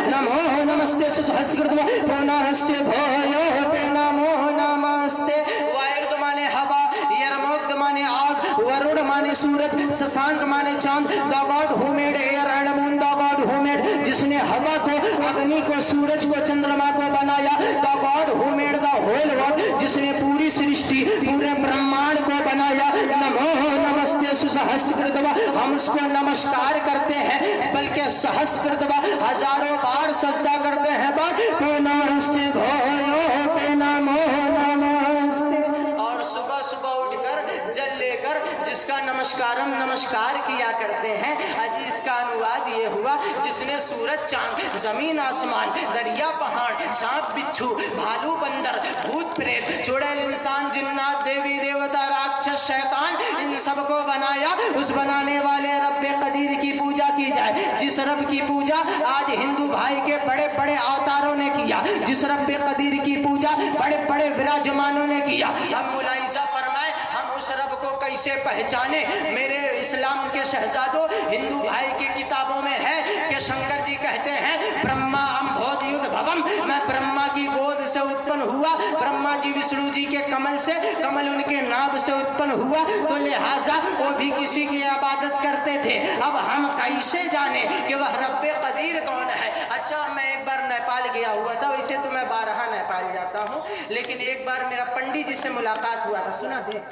नमो नमस्ते सुसहस्कृतम पुनःस्य भयो पे नमो नमस्ते। वायुर्द माने हवा, यरमोक्त माने आग, वरुण माने सूरज, शशांक माने चांद। The god who made air and moon, the god who made, जिसने हवा को, अग्नि को, सूरज को, चंद्रमा को बनाया। The god who made the whole world, जिसने पूरी सृष्टि, पूरे ब्रह्मांड को बनाया। नमो नमस्ते सुसहस्कृतम, हम उसको नमस्कार करते हैं, बल्कि सहस्कृतम हजारों बार सजदा करते हैं। पुनःस्य भयो पे नमो नमस्ते। और सुबह सुबह उठकर जल लेकर जिसका नमस्कार किया करते हैं, आज इसका अनुवाद ये हुआ जिसने सूरज चांद, जमीन आसमान, दरिया पहाड़, सांप बिच्छू, भालू बंदर, भूत प्रेत, चुड़ैल इंसान, जिन्नात, देवी देवता, राक्षस, शैतान, इन सबको बनाया। उस बनाने वाले रब्बे कदीर की पूजा की जाए, जिस रब की पूजा आज हिंदू भाई के बड़े बड़े अवतारों ने किया, जिस रब्बे कदीर की पूजा बड़े बड़े विराजमानों ने किया। अब मुलाइजा फरमाए हम उस रब को कैसे पहचाने? मेरे इस्लाम के शहजादों, हिंदू भाई की किताबों में है कि शंकर जी कहते हैं ब्रह्मा अम्भोदयुत भवम, मैं ब्रह्मा की गोद से उत्पन्न हुआ। ब्रह्मा जी विष्णु जी के कमल से, कमल उनके नाभ से उत्पन्न हुआ, तो लिहाजा वो भी किसी की इबादत करते थे। अब हम कैसे जाने कि वह रब्बे कदीर कौन है? अच्छा, मैं एक बार नेपाल गया हुआ था, वैसे तो मैं 12 नेपाल जाता हूँ, लेकिन एक बार मेरा पंडित जी से मुलाकात हुआ था। सुना दे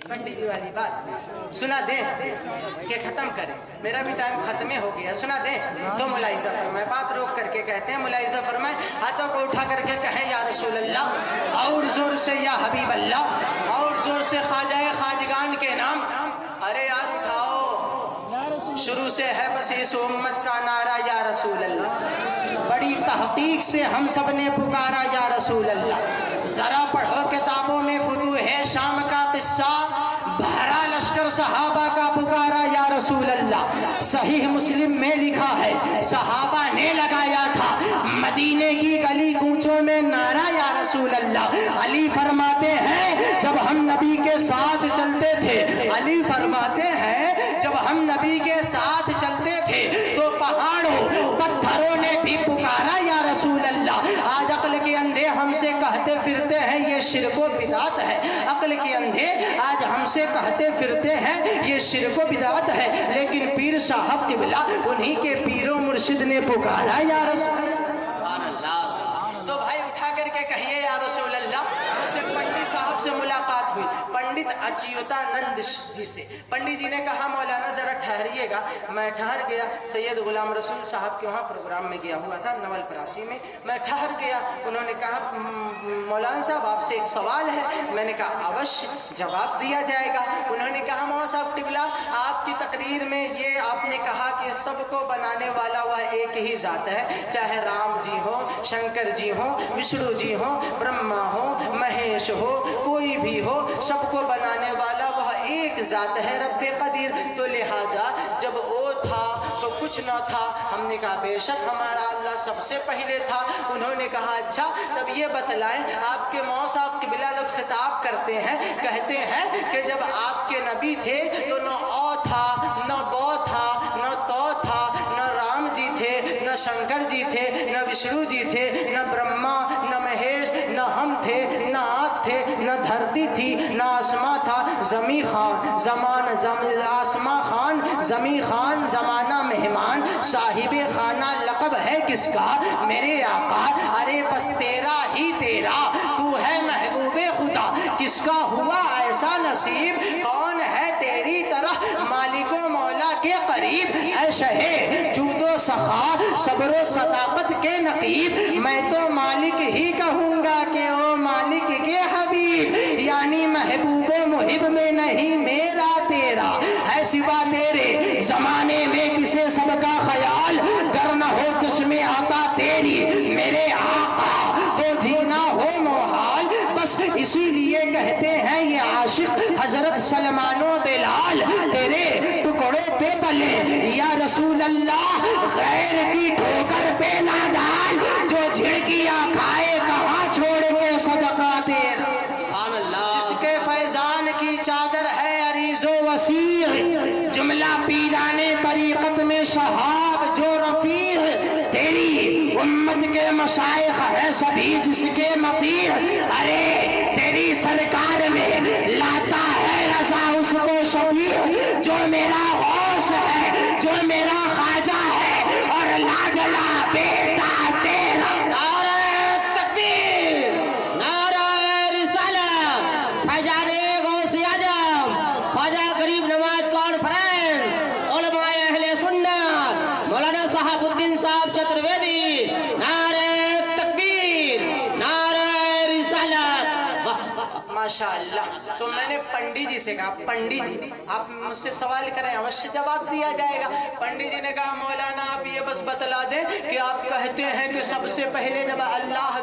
पंडित जी वाली बात, सुना दे के खत्म करें, मेरा भी टाइम खत्म हो गया, सुना दे। तो मुलाइजा फरमाए, बात रोक करके कहते हैं, मुलाइजा फरमाए हाथों को उठा करके कहें या रसूल अल्लाह, और जोर से या हबीब अल्लाह, और जोर से ख्वाजाए खाजगान के नाम। अरे यार उठाओ, शुरू से है बस इस उम्मत का नारा या रसूल अल्लाह। बड़ी तहकीक से हम सब ने पुकारा या रसूल अल्लाह। जरा पढ़ो किताबों में फुतूह शाम का किस्सा, भरा लश्कर सहाबा का पुकारा या रसूल अल्लाह। सहीह मुस्लिम में लिखा है सहाबा ने लगाया था मदीने की गली कूचों में नारा या रसूल अल्लाह। अली फरमाते हैं जब हम नबी के साथ चलते थे, अली फरमाते हैं जब हम नबी के साथ चलते थे तो पहाड़ों पत्थरों ने भी पुकारा या रसूल अल्लाह। आज अक्ल के अंधे हमसे कहते फिरते हैं ये शिरको बिदात है, अक्ल के अंधे आज हमसे कहते फिरते हैं ये शिरको बिदात है, लेकिन पीर साहब किबला उन्हीं के पीरो मुर्शिद ने पुकारा या रसूल अल्लाह। तो भाई उठा करके कहिए या रसूल अल्लाह। उससे पंडित साहब से मुलाकात हुई, पंडित पंडित अच्युतानंद जी से। पंडित जी ने कहा मौलाना जरा ठहरिएगा। मैं ठहर गया। सैयद गुलाम रसूल साहब के वहाँ प्रोग्राम में गया हुआ था नवलपरासी में। मैं ठहर गया। उन्होंने कहा मौलाना साहब आपसे एक सवाल है। मैंने कहा अवश्य जवाब दिया जाएगा। उन्होंने कहा मौलाना साहब टिबला आपकी तकरीर में ये आपने कहा कि सबको बनाने वाला वह एक ही जात है, चाहे राम जी हो, शंकर जी हो, विष्णु जी हो, ब्रह्मा हो, महेश हो, कोई भी हो, सबको बनाने वाला वह एक जात है रब्बे कदीर। तो लिहाजा जब वो था तो कुछ न था। हमने कहा बेशक हमारा अल्लाह सबसे पहले था। उन्होंने कहा अच्छा तब ये बतलाएं आपके मौला साहब क़िबला लोग खिताब करते हैं, कहते हैं कि जब आपके नबी थे तो न औ था, न बौ था, न तौ था, न राम जी थे, न शंकर जी थे, न विष्णु जी थे, न ब्रह्मा, न महेश, न हम थे, न आप थे, न धरती थी, न आसमां था, जमी खान जमान आसमां खान, जमी खान, जमाना मेहमान, साहिबे खाना लक़ब है किसका मेरे आका। अरे बस तेरा ही तेरा, तू है महबूबे खुदा, किसका हुआ ऐसा नसीब, कौन है तेरी तरह मालिको मौला के करीब। ऐ शहे जूदो सखा सब्रो सदाकत के नकीब, मैं तो मालिक ही कहूँगा कि ओ मालिक के हबीब, यानी महबूबो मुहिब में नहीं मेरा तेरा है सिवा तेरे। जमाने में किसे सबका ख्याल, गर न हो चश्मे आता तेरी मेरे आका तो जीना हो मोहाल। बस इसीलिए कहते हैं ये आशिक हजरत सलमानो बिलाल तेरे टुकड़ों पे पले या रसूल अल्लाह, गैर की ठोकर पे ना डाल, जो झिड़कियां खाए कहाँ छोड़ के सदका तेरा। जिसके फैजान की चादर है अरीजो वसीर, जुमला पीराने तरीकत में शहाब जो रफीर, तेरी उम्मत के मशाइख है सभी जिसके मतीह। अरे तेरी सरकार में लाता है रजा उसको शफीर, जो मेरा गौस है, जो मेरा ख्वाजा है और लाडला बेटा तेरा। नारे तकबीर, नारे रिसालत, फैजाने गौसे आजम, ख्वाजा गरीब नवाज कॉन्फ्रेंस, उलमाए अहले सुन्नत, मौलाना साहबुद्दीन साहब चतुर्वेदी। नारे तकबीर, नारे रिसालत। माशाअल्लाह। तो मैंने पंडित जी से कहा पंडित जी आप मुझसे सवाल करें अवश्य जवाब दिया जाएगा। पंडित जी ने कहा मौलाना आप ये बस बतला दें कि आप कहते हैं कि सबसे पहले जब अल्लाह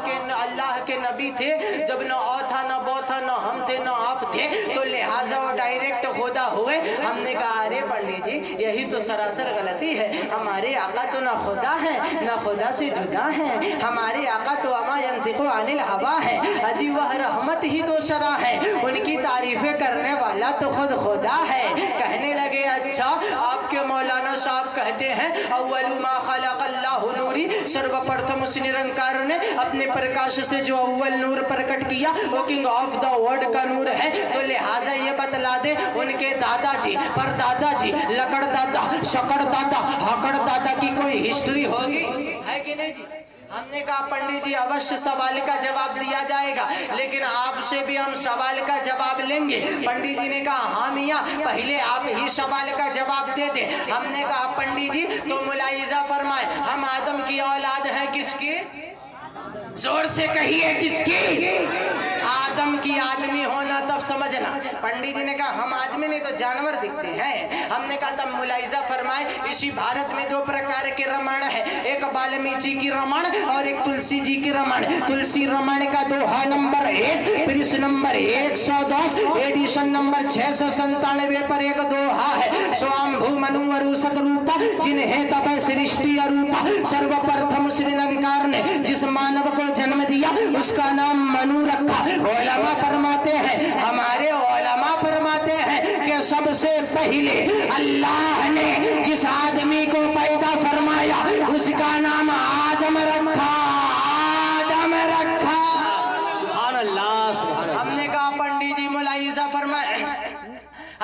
के नबी थे, जब न औ था, न बौ था, न हम थे, न आप थे, तो लिहाजा वो डायरेक्ट खुदा हुए। हमने कहा अरे पंडित जी यही तो सरासर गलती है। हमारे आका तो न खुदा है न खुदा से जुदा है। हमारे आका तो अमा यंतिक़ु अनिल हवा है, अजी वह रहमत ही तो शरा है, उनकी तारीफें करने वाला तो खुद खुदा है। कहने लगे अच्छा आपके मौलाना साहब कहते हैं अव्वलु मा खलक़ल्लाहु नूरी, सर्वप्रथम उस निरंकार ने अपने प्रकाश से जो अव्वल नूर प्रकट किया वो किंग ऑफ द वर्ल्ड का नूर है। तो लिहाजा ये बतला दे उनके दादाजी, परदादाजी, लकड़ दादा, शकड़ दादा, हकड़ दादा की कोई हिस्ट्री होगी है कि नहीं जी। हमने कहा पंडित जी अवश्य सवाल का जवाब दिया जाएगा, लेकिन आपसे भी हम सवाल का जवाब लेंगे। पंडित जी ने कहा हाँ मियाँ पहले आप ही सवाल का जवाब दे दें। हमने कहा पंडित जी तो मुलाहिजा फरमाए हम आदम की औलाद हैं किसकी, जोर से कहिए किसकी। आदम की आदमी होना तब समझना। पंडित जी ने कहा हम आदमी नहीं तो जानवर दिखते हैं। हमने कहा तब मुलाहिजा फरमाए इसी भारत में दो प्रकार के रमण है, एक वाल्मीकि की रमण और एक तुलसी जी की रमण। तुलसी रमण का दोहा नंबर 1 पृष्ठ नंबर 110 एडिशन नंबर 697 पर एक दोहा है। स्वाम्भु मनु अरु सतरूपा जिन्हें तब सृष्टि अरूपा, सर्वप्रथम श्रीलंकार ने जिस मानव को जन्म दिया उसका नाम मनु रखा। ओलमा फरमाते हैं, हमारे ओलमा फरमाते हैं कि सबसे पहले अल्लाह ने जिस आदमी को पैदा फरमाया उसका नाम आदम रखा, आदम रखा। सुभान अल्लाह, सुभान अल्लाह। हमने कहा पंडित जी मुलाहिजा फरमाए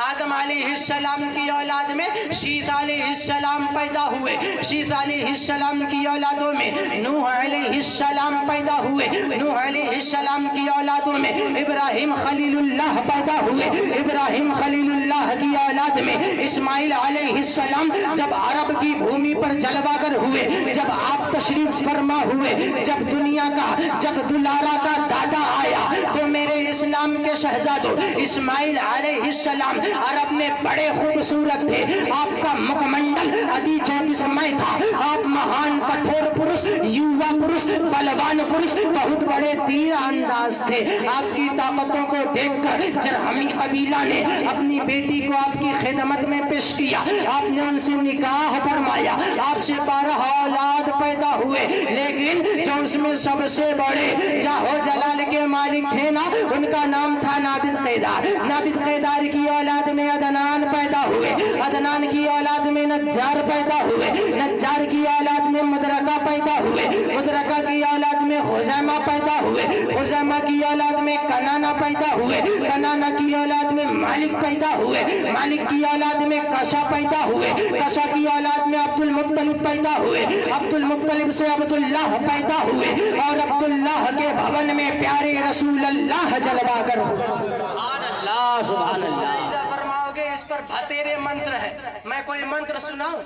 आदम अलैहिस्सलाम की औलाद में शीत अलैहिस्सलाम पैदा हुए, शीत अलैहिस्सलाम की औलादों में नूह अलैहिस्सलाम पैदा हुए, नूह अलैहिस्सलाम की औलादों में इब्राहिम खलीलुल्लाह पैदा हुए, इब्राहिम खलीलुल्लाह की औलाद में इस्माइल अलैहिस्सलाम जब अरब की भूमि पर जलवागर हुए, जब आप तशरीफ फरमा हुए, जब दुनिया का जग दुलारा का दादा आया तो मेरे इस्लाम के शहजादों इस्माइल अलैहिस्सलाम अरब में बड़े खूबसूरत थे। आपका मुखमंडल अति ज्योतिषमय था। आप महान कठोर पुरुष, युवा पुरुष, बलवान पुरुष, बहुत बड़े तीर अंदाज थे। आपकी ताकतों को देखकर जरहमी कबीला ने अपनी बेटी को आपकी खिदमत में पेश किया। आपने उनसे निकाह फरमाया, आपसे 12 औलाद पैदा हुए, लेकिन जो उसमें सबसे बड़े जाहो जलाल के मालिक थे ना, उनका नाम था नाबिद कैदार। नाबिद कैदार की औलाद में अदनान पैदा हुए, अदनान की औलाद में नज्जार पैदा हुए, नज्जार की औलाद में मुदरका पैदा हुए, मुदरका की औलाद में खुजैमा पैदा हुए, खुजैमा की औलाद में कनाना पैदा हुए, कनाना की औलाद में मालिक पैदा हुए, मालिक की औलाद में कशा पैदा हुए, कशा की औलाद में अब्दुल मुत्तलिब पैदा हुए, अब्दुल मुत्तलिब से अब्दुल्लाह पैदा हुए और अब्दुल्लाह के भवन में प्यारे रसूल अल्लाह जलवागर हुए। सुभान अल्लाह, सुभान अल्लाह। फरमाओगे इस पर भतेरे मंत्र है, मैं कोई मंत्र सुनाऊं?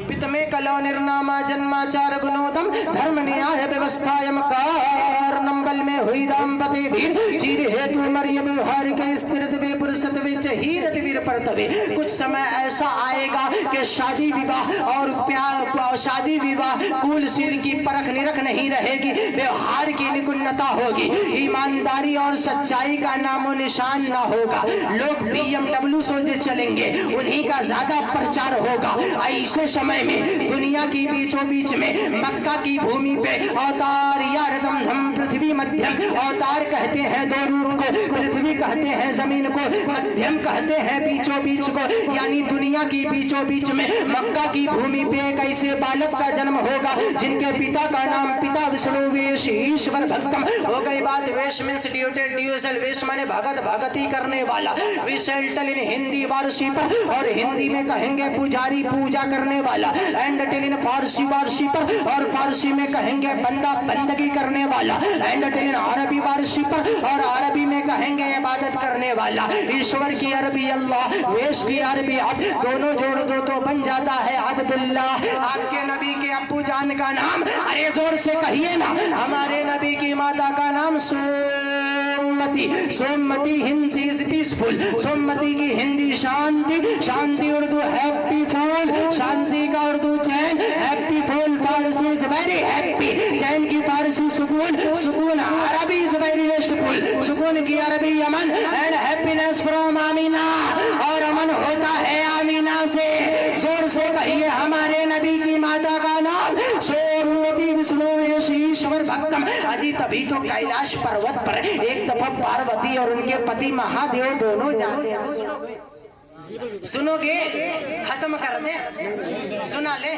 पित में कलो निर्नामा जन्माचार गुणोदम धर्म न्याय व्यवस्था यमकार नंबल में हुई दाम्पत्य भीर चीर हेतु मरिय व्यवहार के स्थिरत वे पुरुषत वे चहीरत वीर परतवे। कुछ समय ऐसा आएगा कि शादी विवाह और शादी विवाह कुलशील की परख निरख नहीं रहेगी, व्यवहार की निकुन्नता होगी, ईमानदारी और सच्चाई का नामो निशान ना होगा। लोग BMW सोचे चलेंगे, उन्हीं का ज्यादा प्रचार होगा। ऐसे समय में दुनिया की बीचों बीच में मक्का की भूमि पे अवतार यारदम हम पृथ्वी मध्यम, अवतार कहते हैं दो रूप को, पृथ्वी कहते हैं जमीन को, मध्यम कहते हैं बीचों बीच को, यानी दुनिया की बीचों बीच में मक्का की भूमि पे एक ऐसे बालक का जन्म होगा जिनके पिता का नाम पिता विष्णु वेश ईश्वर भक्तम। हो गई बात, वेश मीन्स ड्यूटेड, ड्यूसल वेश माने भगत भगती करने वाला, विशेल्टल इन हिंदी वारसी पर, और हिंदी में कहेंगे पुजारी पूजा करने वाला, एंड टेल इन फारसी वारसी पर, और फारसी में कहेंगे बंदा बंदगी करने वाला, एंड टेल इन अरबी वारसी पर, और अरबी में कहेंगे इबादत करने वाला। ईश्वर की अरबी अल्लाह, वेश की अरबी अब, दोनों जोड़ दो तो बन जाता है अब्दुल्लाह। आपके नबी के अब्बू जान का नाम, अरे जोर से कहिए ना, हमारे नबी की माता का नाम सोमती, सोमती हिंदी इज पीसफुल, सोमती की हिंदी शांति, शांति उर्दू हैप्पी फूल, शांति का उर्दू चैन, happy full Farsi is very happy, चैन की फारसी सुकून, सुकून अरबी इज वेरी रेस्टफुल, सुकून की अरबी अमन, एंड हैप्पीनेस फ्रॉम आमीना, और अमन होता है आमीना से। जोर से कहिए हमारे नबी की माता का नाम सोमवती विष्णु ईश्वर भक्तम। अजी तभी तो कैलाश पर्वत पर एक दफा पार्वती और उनके पति महादेव दोनों जाते हैं। सुनोगे? खत्म कर दे, सुना ले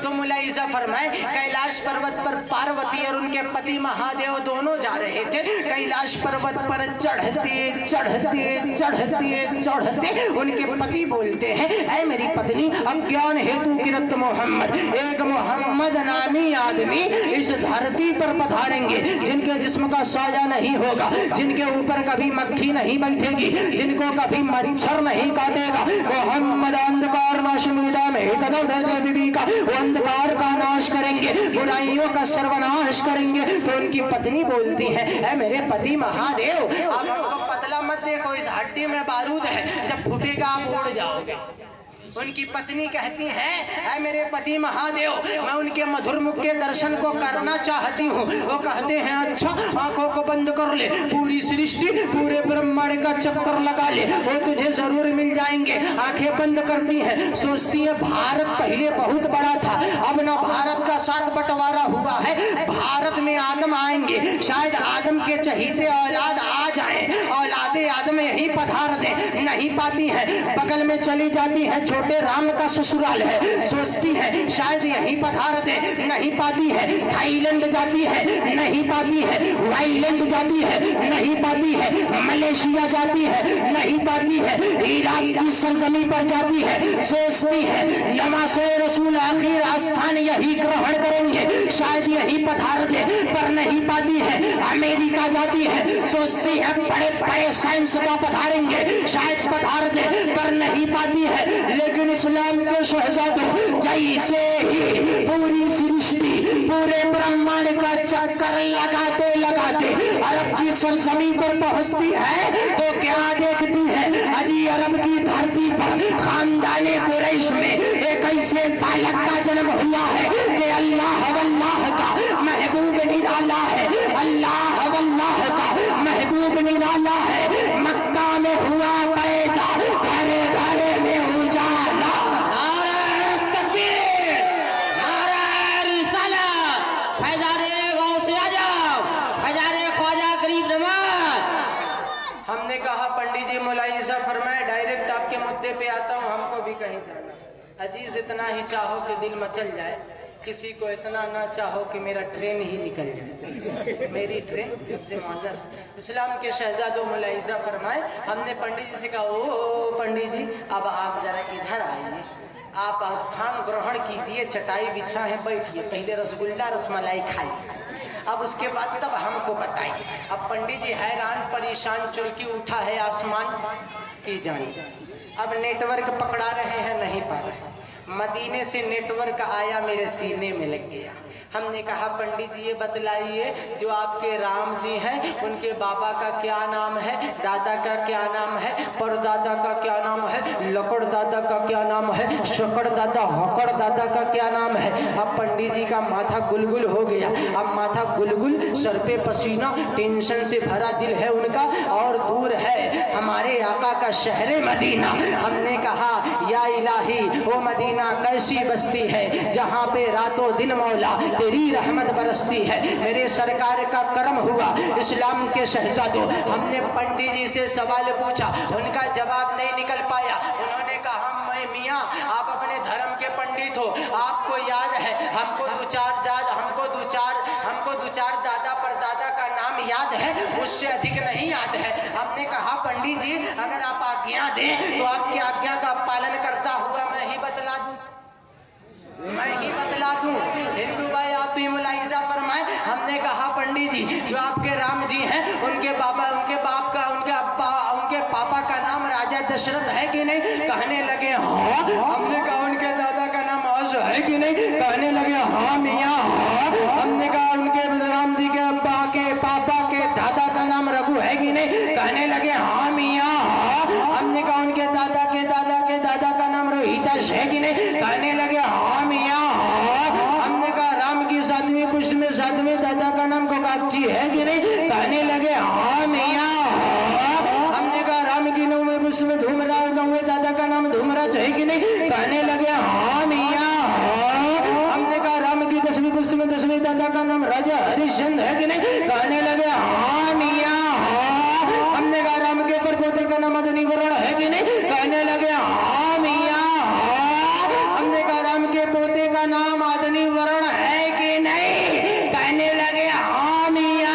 तो मुलाइजा फरमाए, कैलाश पर्वत पर पार्वती और उनके पति महादेव दोनों जा रहे थे। कैलाश पर्वत पर चढ़ते चढ़ते चढ़ते चढ़ते उनके पति बोलते हैं, ऐ मेरी पत्नी, अज्ञान हेतु किरत मोहम्मद, एक मोहम्मद नामी आदमी इस धरती पर पधारेंगे जिनके जिस्म का साया नहीं होगा, जिनके ऊपर कभी मक्खी नहीं बैठेगी, जिनको कभी मच्छर नहीं काटेगा। मोहम्मद अंधकार नाशमीदा में बीबी का वो अंधकार का नाश करेंगे, बुराइयों का सर्वनाश करेंगे। तो उनकी पत्नी बोलती है, ऐ मेरे पति महादेव, आप हमको पतला मत देखो, इस हड्डी में बारूद है, जब फूटेगा आप उड़ जाओगे। उनकी पत्नी कहती है, ऐ मेरे पति महादेव, मैं उनके मधुर मुख के दर्शन को करना चाहती हूँ। वो कहते हैं, अच्छा आंखों को बंद कर ले, पूरी सृष्टि पूरे ब्रह्मांड का चक्कर लगा ले, वो तुझे जरूर मिल जाएंगे। आंखें बंद करती हैं, सोचती है भारत पहले बहुत बड़ा था, अब ना भारत का साथ बंटवारा हुआ है, भारत में आदम आएंगे, शायद आदम के चहीते औलाद आ जाए, औलादे आदम यही पधार दे। नहीं पाती है, बगल में चली जाती है, छोटे छोटे राम का ससुराल है। सोचती है शायद यहीं पधार दे, नहीं पाती है। थाईलैंड जाती है, नहीं पाती है। वाईलैंड जाती है, नहीं पाती है। मलेशिया जाती है, नहीं पाती है। इराक की सरजमी पर जाती है, सोचती है नमाज़े रसूल आखिर स्थान यही ग्रहण करेंगे, शायद यही पधार दे, पर नहीं पाती है। अमेरिका जाती है, सोचती है बड़े बड़े साइंसदान पधारेंगे, शायद पधार दे, पर नहीं पाती है। लेकिन इस्लाम के शहजादों जैसे ही पूरी सृष्टि पूरे ब्रह्मांड का चक्कर लगाते लगाते अरब की सरजमी पर पहुंचती है तो क्या देखती है? अजी अरब की धरती पर खानदाने कुरैश में एक ऐसे बालक का जन्म हुआ है कि अल्लाह वल्लाह का महबूब निराला है, अल्लाह वल्लाह का महबूब निराला है। मक्का में हुआ पैदा, घरे घरे में उजाला। नारे तकबीर, नारे रिसालत, फैजाने गौसे आजम, फैजाने ख्वाजा गरीब नवाज। हमने कहा पंडित जी मुलाहिजा फरमाए, डायरेक्ट आपके मुद्दे पे आता हूँ, हमको भी कहीं जाना। अजीज इतना ही चाहो कि दिल मचल जाए, किसी को इतना ना चाहो कि मेरा ट्रेन ही निकल जाए, मेरी ट्रेन से मोहल्ला से। इस्लाम के शहजादों मुलाहिजा फरमाए, हमने पंडित जी से कहा ओ पंडित जी अब आप जरा इधर आइए, आप स्थान ग्रहण कीजिए, चटाई बिछा है, बैठिए, पहले रसगुल्ला रसमलाई खाइए, अब उसके बाद तब हमको बताइए। अब पंडित जी हैरान परेशान, चुड़की उठा है आसमान की जानी। अब नेटवर्क पकड़ा रहे हैं, नहीं पा रहे। मदीने से नेटवर्क आया, मेरे सीने में लग गया। हमने कहा पंडित जी ये बतलाइए, जो आपके राम जी हैं उनके बाबा का क्या नाम है, दादा का क्या नाम है, परदादा का क्या नाम है, लकड़ दादा का क्या नाम है, शकड़ दादा हकड़ दादा का क्या नाम है। अब पंडित जी का माथा गुलगुल हो गया। अब माथा गुलगुल, सर पे पसीना, टेंशन से भरा दिल है उनका, और दूर है हमारे आका का शहर मदीना। हमने कहा या इलाही, वो मदीना कैसी बस्ती है जहाँ पे रातों दिन मौला तेरी रहमत बरसती है। मेरे सरकार का करम हुआ। इस्लाम के शहजादों, हमने पंडित जी से सवाल पूछा, उनका जवाब नहीं निकल पाया। उन्होंने कहा मैं मियाँ आप अपने धर्म के पंडित हो, आपको याद है हमको दो चार दादा परदादा का नाम याद है, उससे अधिक नहीं याद है। हमने कहा पंडित जी अगर आप आज्ञा दें तो आपकी आज्ञा का पालन करता हुआ मैं ही बतला दूं। हिंदू भाई आप भी मुलाहिजा फरमाए। हमने कहा पंडित जी जो आपके राम जी हैं उनके बाबा, उनके बाप का, उनके अब्बा, उनके पापा का नाम राजा दशरथ है कि नहीं? कहने लगे हाँ। हमने कहा उनके दादा का नाम औज है कि नहीं? कहने लगे हाँ मियाँ हाँ। हमने कहा उनके राम जी के अब्बा के पापा के दादा का नाम रघु है कि नहीं? कहने लगे हाँ मियाँ हाँ। हमने कहा उनके दादा के दादा के दादा का नाम रोहिताश है कि नहीं? कहने लगे हाँ मियाँ हाँ। हमने कहा राम की 7वीं पुष्ट में 7वें दादा का नाम गोकाक्षी है कि नहीं? कहने लगे हाँ मियाँ हाँ। हमने कहा राम की 9वीं पुष्ट में धूमराज 9वें दादा का नाम धूमराज है कि नहीं? कहने लगे हाँ मियाँ हाँ। हमने कहा राम की 10वीं पुष्ट में 10वें दादा का नाम राजा हरिश्चंद्र है कि नहीं? कहने लगे हाँ मियाँ हाँ। हमने कहा राम के परपोते का नाम अदनी वरण है कि नहीं? कहने लगे हाँ मियाँ हाँ। हमने कहा राम के पोते का नाम आदनी वरण है कि नहीं? कहने लगे हाँ मियाँ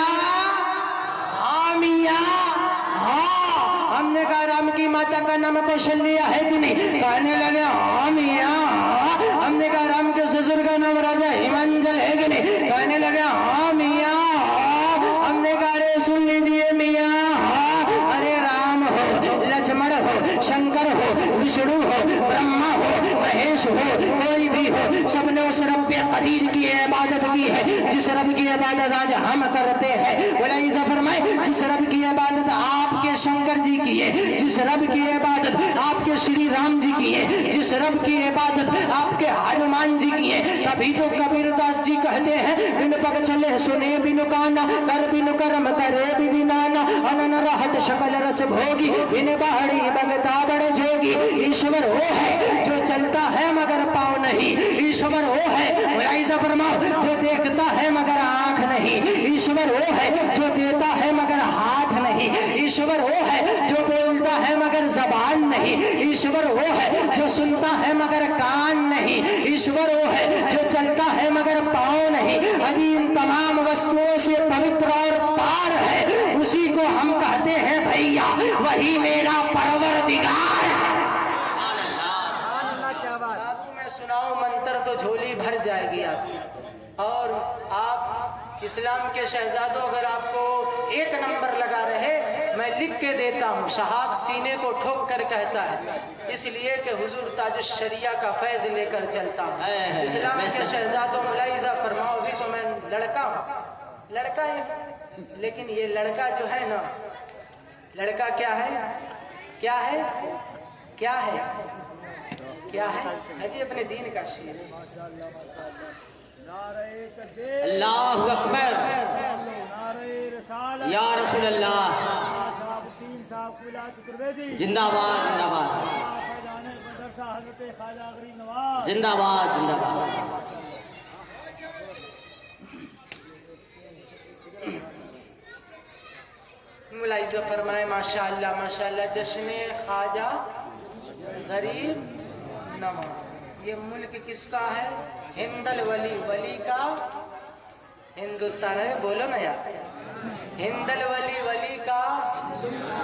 हाँ। हमने कहा राम की माता का नाम कौशल्या है कि नहीं? कहने लगे हाँ मियाँ हाँ। हमने कहा राम के ससुर का नाम राजा हिमांचल है कि नहीं? कहने लगे हाँ मियाँ हाँ। हमने कहा अरे सुन लीजिए मियाँ हाँ। अरे राम हो, लक्ष्मण हो, शंकर हो, विष्णु हो, ब्रह्मा हो, महेश हो, कोई भी हो, सबने उस रब कदीर की इबादत की है जिस रब की इबादत आज हम करते हैं। बोला ऐसा फरमाए, जिस रब की इबादत आपके शंकर जी की है, जिस रब की इबादत आपके श्री राम जी की है, जिस रब की इबादत आपके हनुमान जी की है। तभी तो कबीरदास जी कहते हैं बिन पग चले सुने बिनु काना, कर बिनु कर्म करे बिधि नाना, अनन रहट शकल रस भोगी, बिन बाहरी बगता बड़े जोगी। ईश्वर वो है जो चलता है मगर पाँव नहीं, ईश्वर वो है मुलाहिजा फरमाओ जो देखता है मगर आंख नहीं, ईश्वर वो है जो देता है मगर हाथ नहीं, ईश्वर वो है जो बोलता है मगर जबान नहीं। ईश्वर वो है जो सुनता है मगर कान नहीं। ईश्वर वो है जो चलता है मगर पाँव नहीं। अजीम तमाम वस्तुओं से पवित्र और पार है, उसी को हम कहते हैं भैया, वही मेरा परवरदिगार है। बाबू मैं सुनाऊं मंत्र तो झोली भर जाएगी आपकी। और आप इस्लाम के शहजादों, अगर आपको एक नंबर लगा रहे, मैं लिख के देता हूँ। शहाब सीने को ठोक कर कहता है, इसलिए कि हुजूर ताजुश शरिया का फैज लेकर चलता हूँ। इस्लाम के शहजादों मुलाहिजा फरमाओ, अभी तो मैं लड़का हूँ, लड़का ही, लेकिन ये लड़का जो है ना, लड़का क्या है, क्या है, क्या है, क्या है? अजी अपने दीन का शेर। अल्लाहु अकबर, या रसूल अल्लाह, जिंदाबाद जिंदाबाद जिंदाबाद जिंदाबाद। मुलाहिजा फरमाए माशाअल्लाह माशाअल्लाह, जश्न ख्वाजा गरीब नवाज। ये मुल्क किसका है? हिंदल वली, वली का हिंदुस्तान है। बोलो ना यार, हिंदल वली, वली का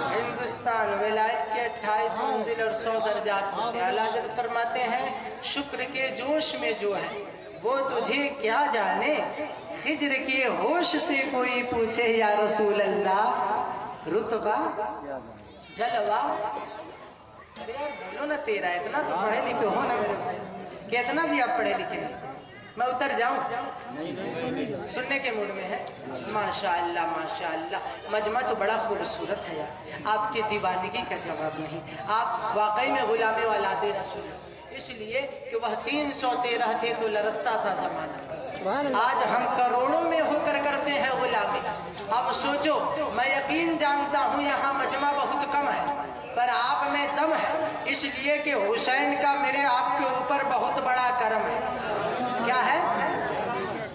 हिंदुस्तान। विलायत के 28 मंजिल और 100 दर्जात होते हैं। आला हज़रत फरमाते हैं, शुक्र के जोश में जो है वो तुझे क्या जाने, हिज्र के होश से कोई पूछे या रसूल अल्लाह, रुतबा जलवा। अरे यार बोलो ना, तेरा इतना तो पढ़े लिखे हो ना मेरे से, कितना भी आप पढ़े लिखे नहीं, मैं उतर जाऊं? सुनने के मूड में है। माशाअल्लाह माशाअल्लाह, मजमा तो बड़ा खूबसूरत है यार, आपकी दीवानगी का जवाब नहीं। आप वाकई में गुलामे वाला दे रसूल, इसलिए कि वह 313 थे तो लरसता था जमाना। आज हम करोड़ों में होकर करते हैं गुलामी। अब सोचो, मैं यकीन जानता हूँ यहाँ मजमा बहुत कम है, पर आप में दम है, इसलिए कि हुसैन का मेरे आपके ऊपर बहुत बड़ा करम है। क्या है?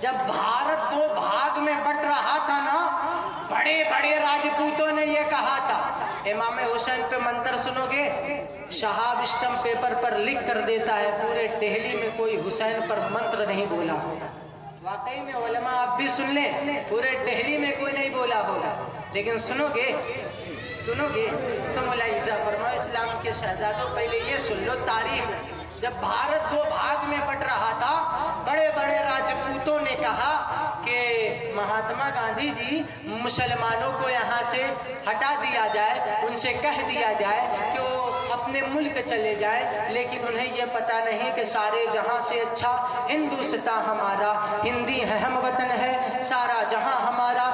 जब भारत 2 भाग में बट रहा था ना, बड़े बड़े राजपूतों ने ये कहा था, इमाम हुसैन पे मंत्र सुनोगे, शहाब स्टम्प पेपर पर लिख कर देता है, पूरे टहली में कोई हुसैन पर मंत्र नहीं बोला होगा। वाकई में उलमा आप भी सुन ले, पूरे टहली में कोई नहीं बोला होगा, लेकिन सुनोगे सुनोगे तो मुलाहिजा फरमाओ, इस्लाम के शहजादों पहले ये सुन लो तारीख। जब भारत 2 भाग में बट रहा था, बड़े बड़े राजपूतों ने कहा कि महात्मा गांधी जी, मुसलमानों को यहाँ से हटा दिया जाए, उनसे कह दिया जाए कि वो अपने मुल्क चले जाए। लेकिन उन्हें यह पता नहीं कि सारे जहाँ से अच्छा हिंदुस्तान हमारा, हिंदी है, हम वतन है, सारा जहाँ हमारा,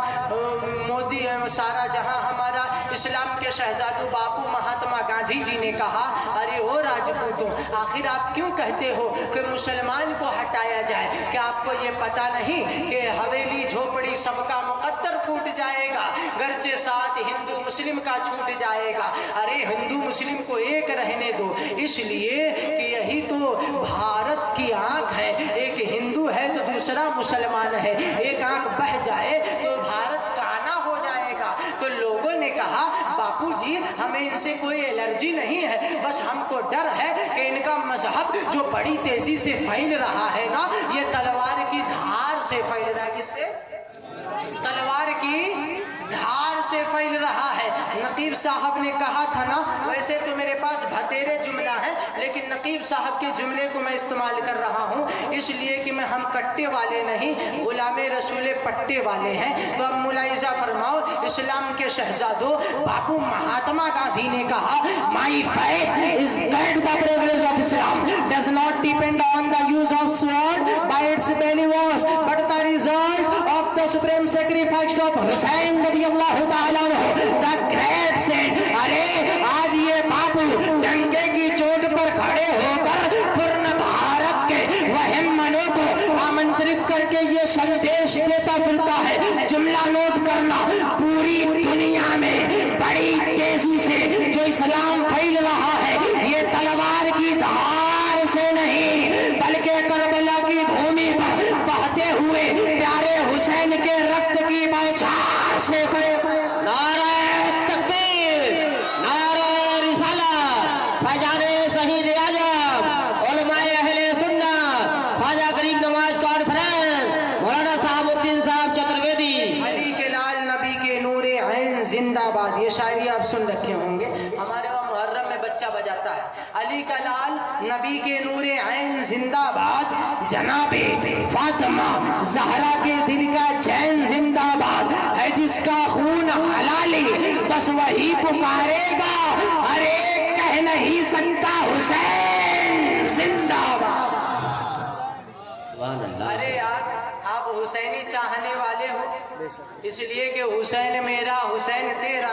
मोदी है, सारा जहाँ हमारा। इस्लाम के शहजादू बापू महात्मा गांधी जी ने कहा, अरे ओ राजपूतों, आखिर आप क्यों कहते हो कि मुसलमान को हटाया जाए? क्या आपको ये पता नहीं कि हवेली झोपड़ी सबका मुकद्दर फूट जाएगा, गर्चे साथ हिंदू मुस्लिम का छूट जाएगा। अरे हिंदू मुस्लिम को एक रहने दो, इसलिए कि यही तो भारत की आंख है। एक हिंदू है तो दूसरा मुसलमान है, एक आंख बह जाए तो भारत काना हो जाएगा। तो लोगों ने कहा, बापूजी हमें इनसे कोई एलर्जी नहीं है, बस हमको डर है कि इनका मजहब जो बड़ी तेजी से फैल रहा है ना, ये तलवार की धार से फैल रहा है। किससे? तलवार की धार से फैल रहा है। नकीब साहब ने कहा था ना, वैसे तो मेरे पास भतेरे जुमला है, लेकिन नकीब साहब के जुमले को मैं इस्तेमाल कर रहा हूँ, इसलिए कि मैं हम कट्टे वाले नहीं, गुलामे रसूले पट्टे वाले हैं। तो अब मुलाहिजा फरमाओ, इस्लाम के शहजादों बापू महात्मा गांधी ने कहा, माई faith is that the progress of Islam does not depend on the use of sword by its believers, but the result of the supreme sacrifice of Hussein रज़ियल्लाहु ताला अन्हु, the great saint। अरे आज ये बापू डंके की चोट पर खड़े होकर पूर्ण भारत के वहमनों को आमंत्रित करके ये संदेश देता फिरता है। जुमला नोट करना, पूरी दुनिया में बड़ी तेजी से जो इस्लाम फैल रहा है, ये तलवार की धार से नहीं, बल्कि करबला की भूमि पर बहते हुए प्यारे हुसैन के रक्त की बौछार से। नारे तकबीर, नारे रिसालत, सुन रखे होंगे, हमारे वहाँ मुहर्रम में बच्चा बजाता है, अली का लाल नबी के नूरे ऐन जिंदाबाद, जनाबे फातिमा जहरा के दिल का चैन जिंदाबाद, है जिसका खून हलाली बस वही पुकारेगा, अरे कह नहीं सकता हुसैन जिंदाबाद। अरे यार आप हुसैनी चाहने वाले हो, इसलिए कि हुसैन मेरा हुसैन तेरा,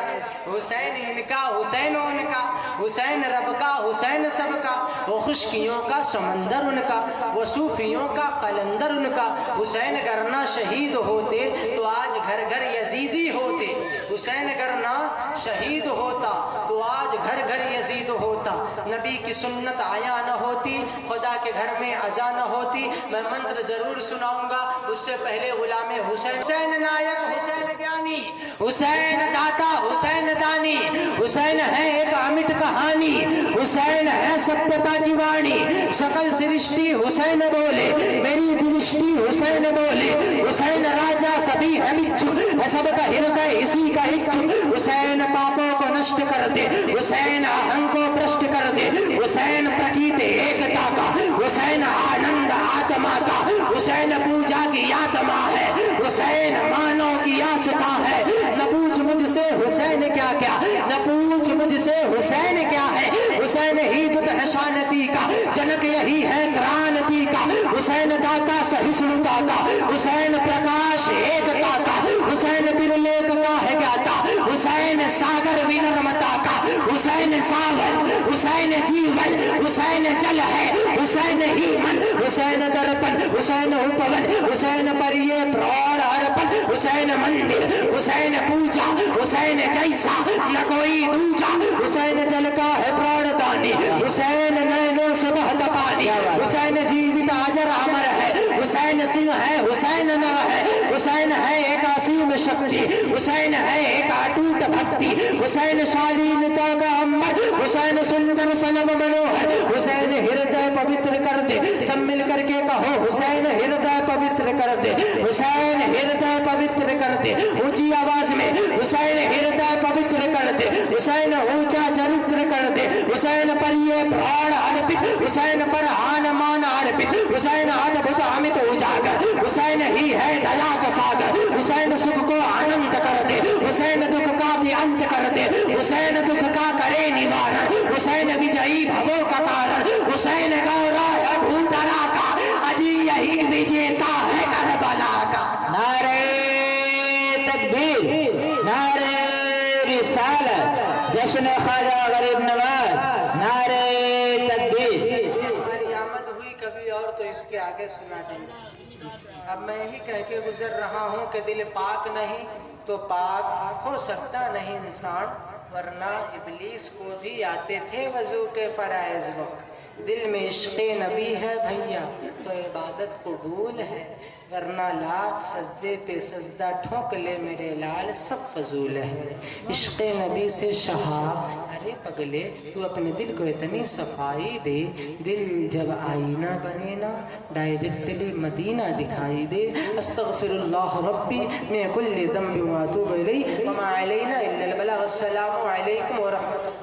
हुसैन इनका हुसैन उनका, हुसैन रब का हुसैन सबका, वो खुशकियों का समंदर उनका, वो सूफियों का कलंदर उनका। हुसैन करना शहीद होते तो आज घर घर यजीदी होते, हुसैन करना शहीद होता तो आज घर घर यजीद होता। नबी की सुन्नत आया न होती, खुदा के घर में अजा न होती। मैं मंत्र जरूर सुनाऊंगा, उससे पहले गुलामे हुसैन, हुसैन नायक, हुसैन ज्ञानी, हुसैन दाता, हुसैन दानी, हुसैन है एक अमिट कहानी, हुसैन है सत्यता की वाणी, सकल सृष्टि हुसैन बोले, मेरी दृष्टि हुसैन बोले, हुसैन राजा सभी है इच्छुक, है सबका हृदय इसी का इच्छुक, हुसैन पापों को नष्ट कर दे, हुसैन अहं को भ्रष्ट कर दे, हुसैन प्रतीत एकता का, हुसैन आनंद आत्मा का, हुसैन पूजा की आत्मा है, हुसैन मानो की आस्था है। न पूछ मुझसे हुसैन क्या क्या, न पूछ मुझसे हुसैन क्या है, हुसैन ही दुत है शानती का, जनक यही है क्रांति का, हुसैन दाता सहिष्णुता का, हुसैन प्रकाश एकता का, हुसैन तिरलेख का है ज्ञाता, हुसैन सागर विनम्रता का, हुसैन सावन, हुसैन जीवन, हुसैन जल है, हुसैन ही मन, हुसैन दर्पण, हुसैन उपवन, हुसैन पर ये प्रौढ़ अर्पण, हुसैन मंदिर, हुसैन पूजा, हुसैन जैसा न कोई दूजा, हुसैन जल का है प्रौढ़ दानी, हुसैन नैनों से बहता पानी, हुसैन जीवित अजर अमर है, हुसैन सिंह है, हुसैन नर है, हुसैन है एक असीम शक्ति, हुसैन है एक अटूट भक्ति, हुसैन शालीनता का अंबर, हुसैन सुंदर सनम मनोहर, हुसैन हृदय पवित्र कर दे, सब मिल करके कहो हुसैन हृदय पवित्र कर दे, हुसैन हृदय पवित्र कर दे, ऊंची आवाज में हुसैन हृदय पवित्र कर दे, हुसैन ऊंचा चरित्र कर दे, हुसैन पर ये प्राण अर्पित, हुसैन पर आन मान अर्पित, हुसैन अद्भुत अमित उजागर, हुसैन ही है दया का सागर, हुसैन सुख को आनंद कर दे, हुसैन दुख का भी अंत कर दे, हुसैन दुख का करे निवारण, हुसैन विजयी भवों का कारण, हुसैन गौरव है भूतरा का, अजी यही विजेता है करबला का। नारे तकबीर, नारे रिसालत, जश्न ख्वाजा गरीब नवाज, नारे तकबीर। हमारी आमद हुई कभी और तो इसके आगे सुना देंगे। अब मैं यही कह के गुजर रहा हूँ कि दिल पाक नहीं तो पाक हो सकता नहीं इंसान, वरना इबलीस को भी आते थे वजू के फराइज वक्त। दिल में इश्क़े नबी है भैया तो इबादत कबूल है, वरना लाख सजदे पे सजदा ठोक ले मेरे लाल सब फजूल है। इश्क़े नबी से शहाब, अरे पगले तू अपने दिल को इतनी सफाई दे, दिल जब आईना बने ना डायरेक्टली मदीना दिखाई दे। अस्तग़फिरुल्लाह रब्बी मिन कुल्लि ज़ंबिन व अतूबु इलैहि व मा अलैना इल्लल बलाग। अस्सलामु अलैकुम व रहमतुल्लाह।